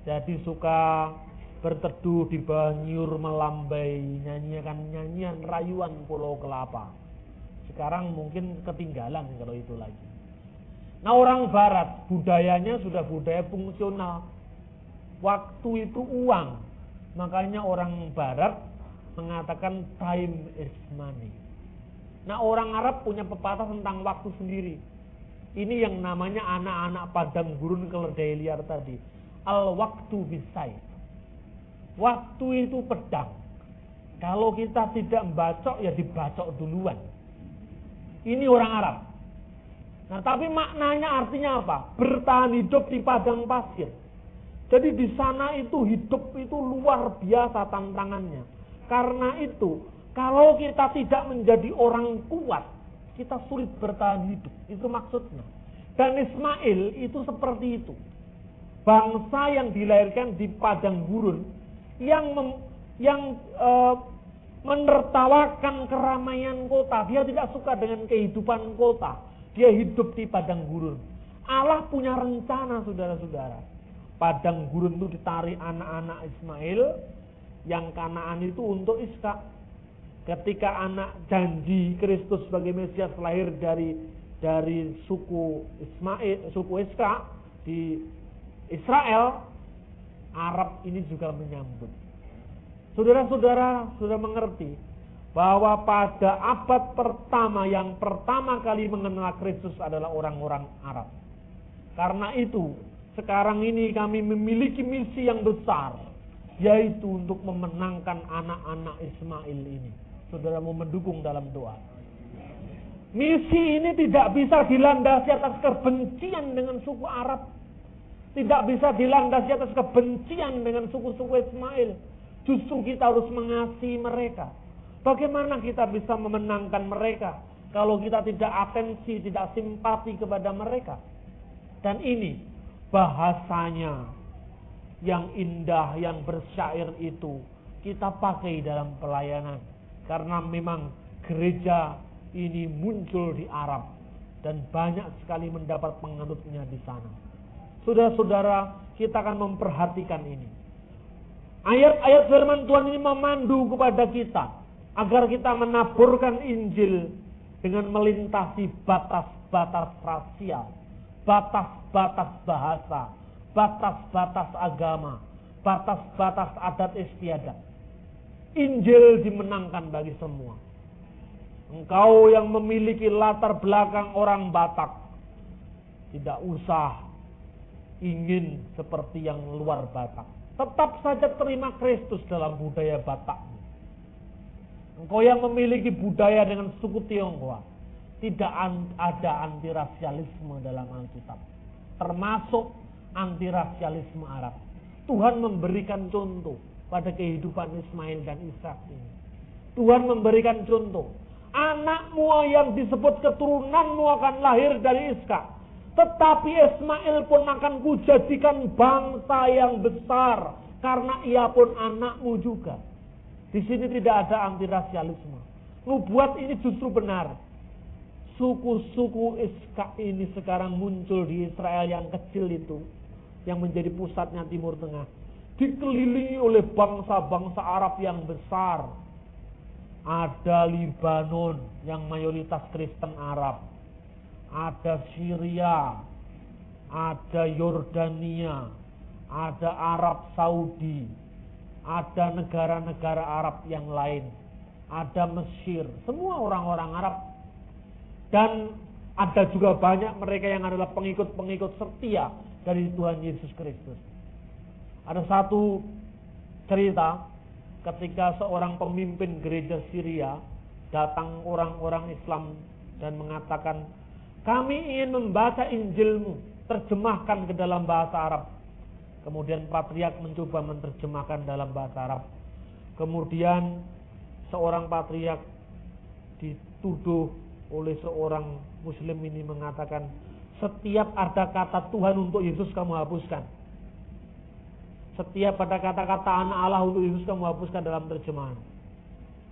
Jadi suka berteduh di bawah nyiur melambai, nyanyian rayuan Pulau Kelapa. Sekarang mungkin ketinggalan kalau itu lagi. Nah, orang barat budayanya sudah budaya fungsional. Waktu itu uang. Makanya orang barat mengatakan time is money. Nah, orang Arab punya pepatah tentang waktu sendiri. Ini yang namanya anak-anak padang gurun keledai liar tadi. Al-waktu bisayf. Waktu itu pedang. Kalau kita tidak membacok, ya dibacok duluan. Ini orang Arab. Nah, tapi maknanya artinya apa? Bertahan hidup di padang pasir. Jadi di sana itu hidup itu luar biasa tantangannya. Karena itu, kalau kita tidak menjadi orang kuat, kita sulit bertahan hidup. Itu maksudnya. Dan Ismail itu seperti itu. Bangsa yang dilahirkan di padang gurun, yang menertawakan keramaian kota. Dia tidak suka dengan kehidupan kota. Dia hidup di padang gurun. Allah punya rencana, saudara-saudara. Padang gurun itu ditarik anak-anak Ismail, yang Kanaan itu untuk Ishak. Ketika anak janji Kristus sebagai Mesias lahir dari suku Ismail, suku Ishak di Israel, Arab ini juga menyambut. Saudara-saudara sudah mengerti bahwa pada abad pertama yang pertama kali mengenal Kristus adalah orang-orang Arab. Karena itu, sekarang ini kami memiliki misi yang besar, yaitu untuk memenangkan anak-anak Ismail ini. Saudara mau mendukung dalam doa. Misi ini tidak bisa dilandasi atas kebencian dengan suku Arab. Tidak bisa dilandasi atas kebencian dengan suku-suku Ismail. Justru kita harus mengasihi mereka. Bagaimana kita bisa memenangkan mereka kalau kita tidak atensi, tidak simpati kepada mereka? Dan ini bahasanya yang indah, yang bersyair itu kita pakai dalam pelayanan. Karena memang gereja ini muncul di Arab dan banyak sekali mendapat penganutnya di sana. Saudara-saudara, kita akan memperhatikan ini. Ayat-ayat firman Tuhan ini memandu kepada kita agar kita menaburkan Injil dengan melintasi batas-batas rasial, batas-batas bahasa, batas-batas agama, batas-batas adat istiadat. Injil dimenangkan bagi semua. Engkau yang memiliki latar belakang orang Batak, tidak usah ingin seperti yang luar Batak. Tetap saja terima Kristus dalam budaya Batak. Engkau yang memiliki budaya dengan suku Tionghoa, tidak ada antirasialisme dalam Alkitab, termasuk antirasialisme Arab. Tuhan memberikan contoh pada kehidupan Ismail dan Ishak ini. Tuhan memberikan contoh. Anakmu yang disebut keturunanmu akan lahir dari Ishak. Tetapi Ismail pun akan kujadikan bangsa yang besar. Karena ia pun anakmu juga. Di sini tidak ada antirasialisme. Nubuat ini justru benar. Suku-suku Ishak ini sekarang muncul di Israel yang kecil itu, yang menjadi pusatnya Timur Tengah. Dikelilingi oleh bangsa-bangsa Arab yang besar. Ada Libanon yang mayoritas Kristen Arab. Ada Syria. Ada Yordania. Ada Arab Saudi. Ada negara-negara Arab yang lain. Ada Mesir. Semua orang-orang Arab. Dan ada juga banyak mereka yang adalah pengikut-pengikut setia dari Tuhan Yesus Kristus. Ada satu cerita ketika seorang pemimpin gereja Syria datang orang-orang Islam dan mengatakan, kami ingin membaca Injilmu, terjemahkan ke dalam bahasa Arab. Kemudian patriark mencoba menerjemahkan dalam bahasa Arab. Kemudian seorang patriark dituduh oleh seorang muslim ini mengatakan, setiap ada kata Tuhan untuk Yesus kamu hapuskan. Setiap ada kata-kata anak Allah untuk Yesus kamu hapuskan dalam terjemahan.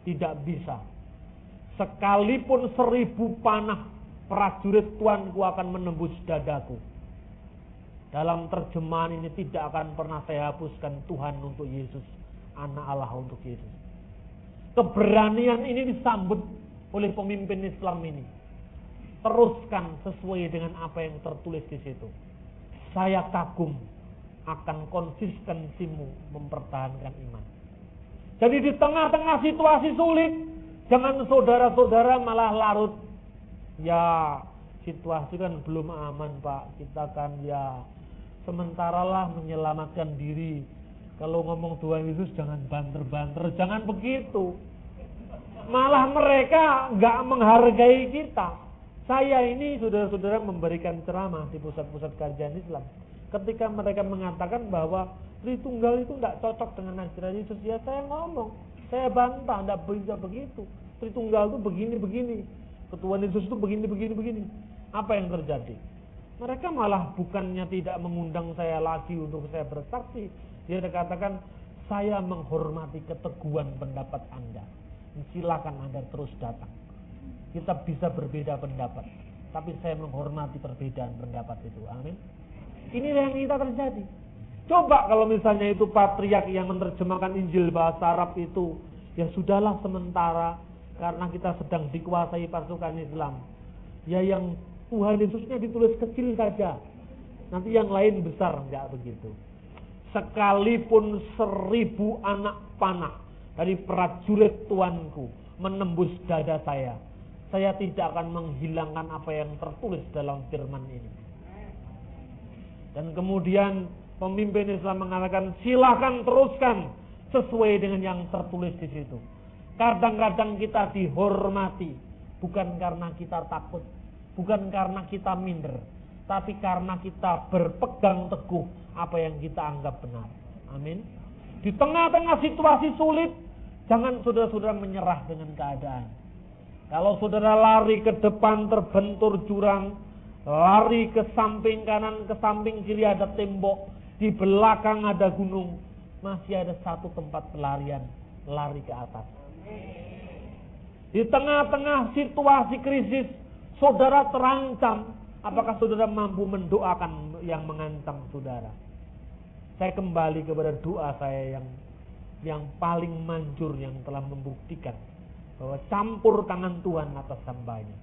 Tidak bisa. Sekalipun 1000 panah prajurit Tuanku akan menembus dadaku. Dalam terjemahan ini tidak akan pernah saya hapuskan Tuhan untuk Yesus, anak Allah untuk Yesus. Keberanian ini disambut oleh pemimpin Islam ini. Teruskan sesuai dengan apa yang tertulis di situ. Saya kagum akan konsistensimu mempertahankan iman. Jadi di tengah-tengah situasi sulit, jangan saudara-saudara malah larut. Ya, situasi kan belum aman, Pak. Kita kan ya sementara lah menyelamatkan diri. Kalau ngomong Tuhan Yesus jangan banter-banter, jangan begitu. Malah mereka nggak menghargai kita. Saya ini saudara-saudara memberikan ceramah di pusat-pusat kajian Islam. Ketika mereka mengatakan bahwa Tritunggal itu tidak cocok dengan ajaran Yesus, ya saya ngomong, saya bantah, tidak bisa begitu. Tritunggal itu begini-begini, Tuhan Yesus itu begini-begini. Apa yang terjadi? Mereka malah bukannya tidak mengundang saya lagi untuk saya bersaksi. Dia katakan, saya menghormati keteguhan pendapat Anda. Silakan Anda terus datang. Kita bisa berbeda pendapat, tapi saya menghormati perbedaan pendapat itu. Amin. Inilah yang kita terjadi. Coba kalau misalnya itu patriark yang menerjemahkan Injil bahasa Arab itu, ya sudahlah sementara, karena kita sedang dikuasai pasukan Islam. Ya yang Tuhan Yesusnya ditulis kecil saja, nanti yang lain besar, enggak begitu. Sekalipun 1000 anak panah dari prajurit Tuanku menembus dada saya tidak akan menghilangkan apa yang tertulis dalam firman ini. Dan kemudian pemimpin Islam mengatakan, silakan teruskan sesuai dengan yang tertulis di situ. Kadang-kadang kita dihormati bukan karena kita takut, bukan karena kita minder, tapi karena kita berpegang teguh apa yang kita anggap benar. Amin. Di tengah-tengah situasi sulit, jangan saudara-saudara menyerah dengan keadaan. Kalau saudara lari ke depan terbentur jurang, lari ke samping kanan, ke samping kiri ada tembok, di belakang ada gunung, masih ada satu tempat pelarian, lari ke atas. Di tengah-tengah situasi krisis, saudara terancam, apakah saudara mampu mendoakan yang mengancam saudara? Saya kembali kepada doa saya yang paling manjur, yang telah membuktikan bahwa campur tangan Tuhan atas hambanya.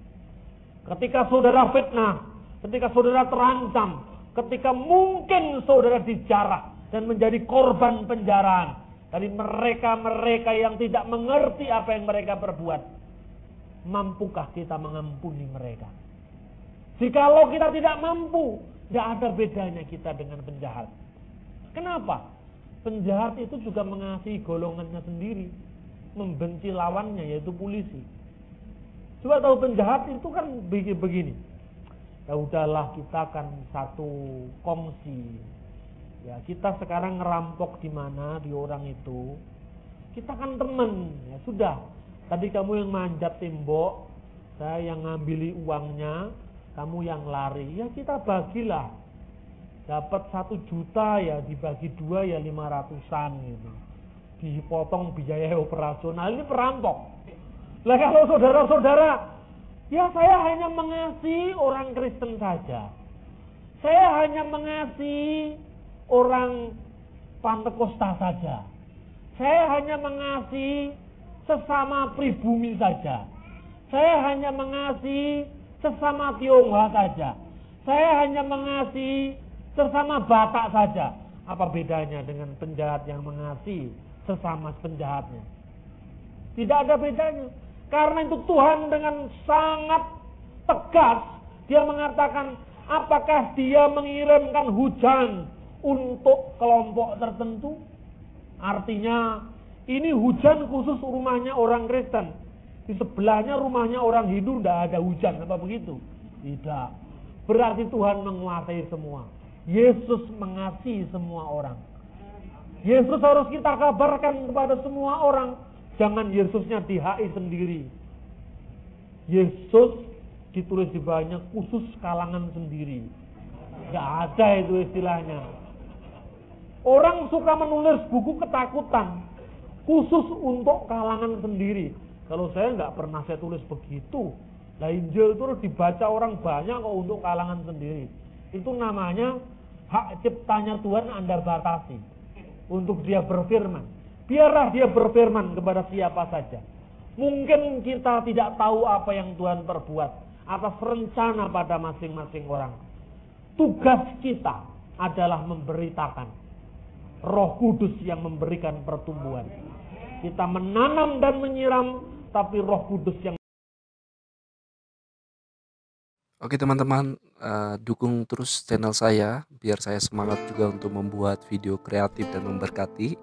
Ketika saudara fitnah, ketika saudara terancam, ketika mungkin saudara dijarah dan menjadi korban penjaraan dari mereka-mereka yang tidak mengerti apa yang mereka perbuat, mampukah kita mengampuni mereka? Jikalau kita tidak mampu, tidak ada bedanya kita dengan penjahat. Kenapa? Penjahat itu juga mengasihi golongannya sendiri, membenci lawannya yaitu polisi. Coba tahu penjahat itu kan begini. Ya udahlah, kita kan satu kongsi. Ya kita sekarang ngerampok di mana di orang itu, kita kan teman. Ya sudah. Tadi kamu yang manjat tembok, saya yang ngambili uangnya, kamu yang lari. Ya kita bagilah. Dapat 1 juta ya dibagi 2 ya 500-an gitu. Dipotong biaya operasional, ini perampok. Lah kalau saudara-saudara, ya saya hanya mengasihi orang Kristen saja. Saya hanya mengasihi orang Pantekosta saja. Saya hanya mengasihi sesama pribumi saja. Saya hanya mengasihi sesama Tionghoa saja. Saya hanya mengasihi sesama Batak saja. Apa bedanya dengan penjahat yang mengasihi sesama penjahatnya? Tidak ada bedanya. Karena itu Tuhan dengan sangat tegas dia mengatakan, apakah dia mengirimkan hujan untuk kelompok tertentu? Artinya ini hujan khusus rumahnya orang Kristen. Di sebelahnya rumahnya orang Hindu tidak ada hujan, apa begitu? Tidak. Berarti Tuhan menguasai semua. Yesus mengasihi semua orang. Yesus harus kita kabarkan kepada semua orang. Jangan Yesusnya di-HI sendiri. Yesus ditulis di bawahnya khusus kalangan sendiri. Gak ada itu istilahnya. Orang suka menulis buku ketakutan khusus untuk kalangan sendiri. Kalau saya nggak pernah saya tulis begitu. Nah, Injil itu dibaca orang banyak kok untuk kalangan sendiri. Itu namanya hak ciptanya Tuhan Anda batasi untuk dia berfirman. Biarlah dia berfirman kepada siapa saja. Mungkin kita tidak tahu apa yang Tuhan perbuat atas rencana pada masing-masing orang. Tugas kita adalah memberitakan. Roh Kudus yang memberikan pertumbuhan. Kita menanam dan menyiram, tapi Roh Kudus yang... Oke teman-teman, dukung terus channel saya biar saya semangat juga untuk membuat video kreatif dan memberkati.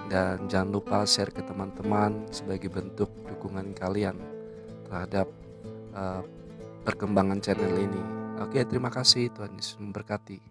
Dan jangan lupa share ke teman-teman sebagai bentuk dukungan kalian terhadap perkembangan channel ini. Oke, terima kasih, Tuhan Yesus memberkati.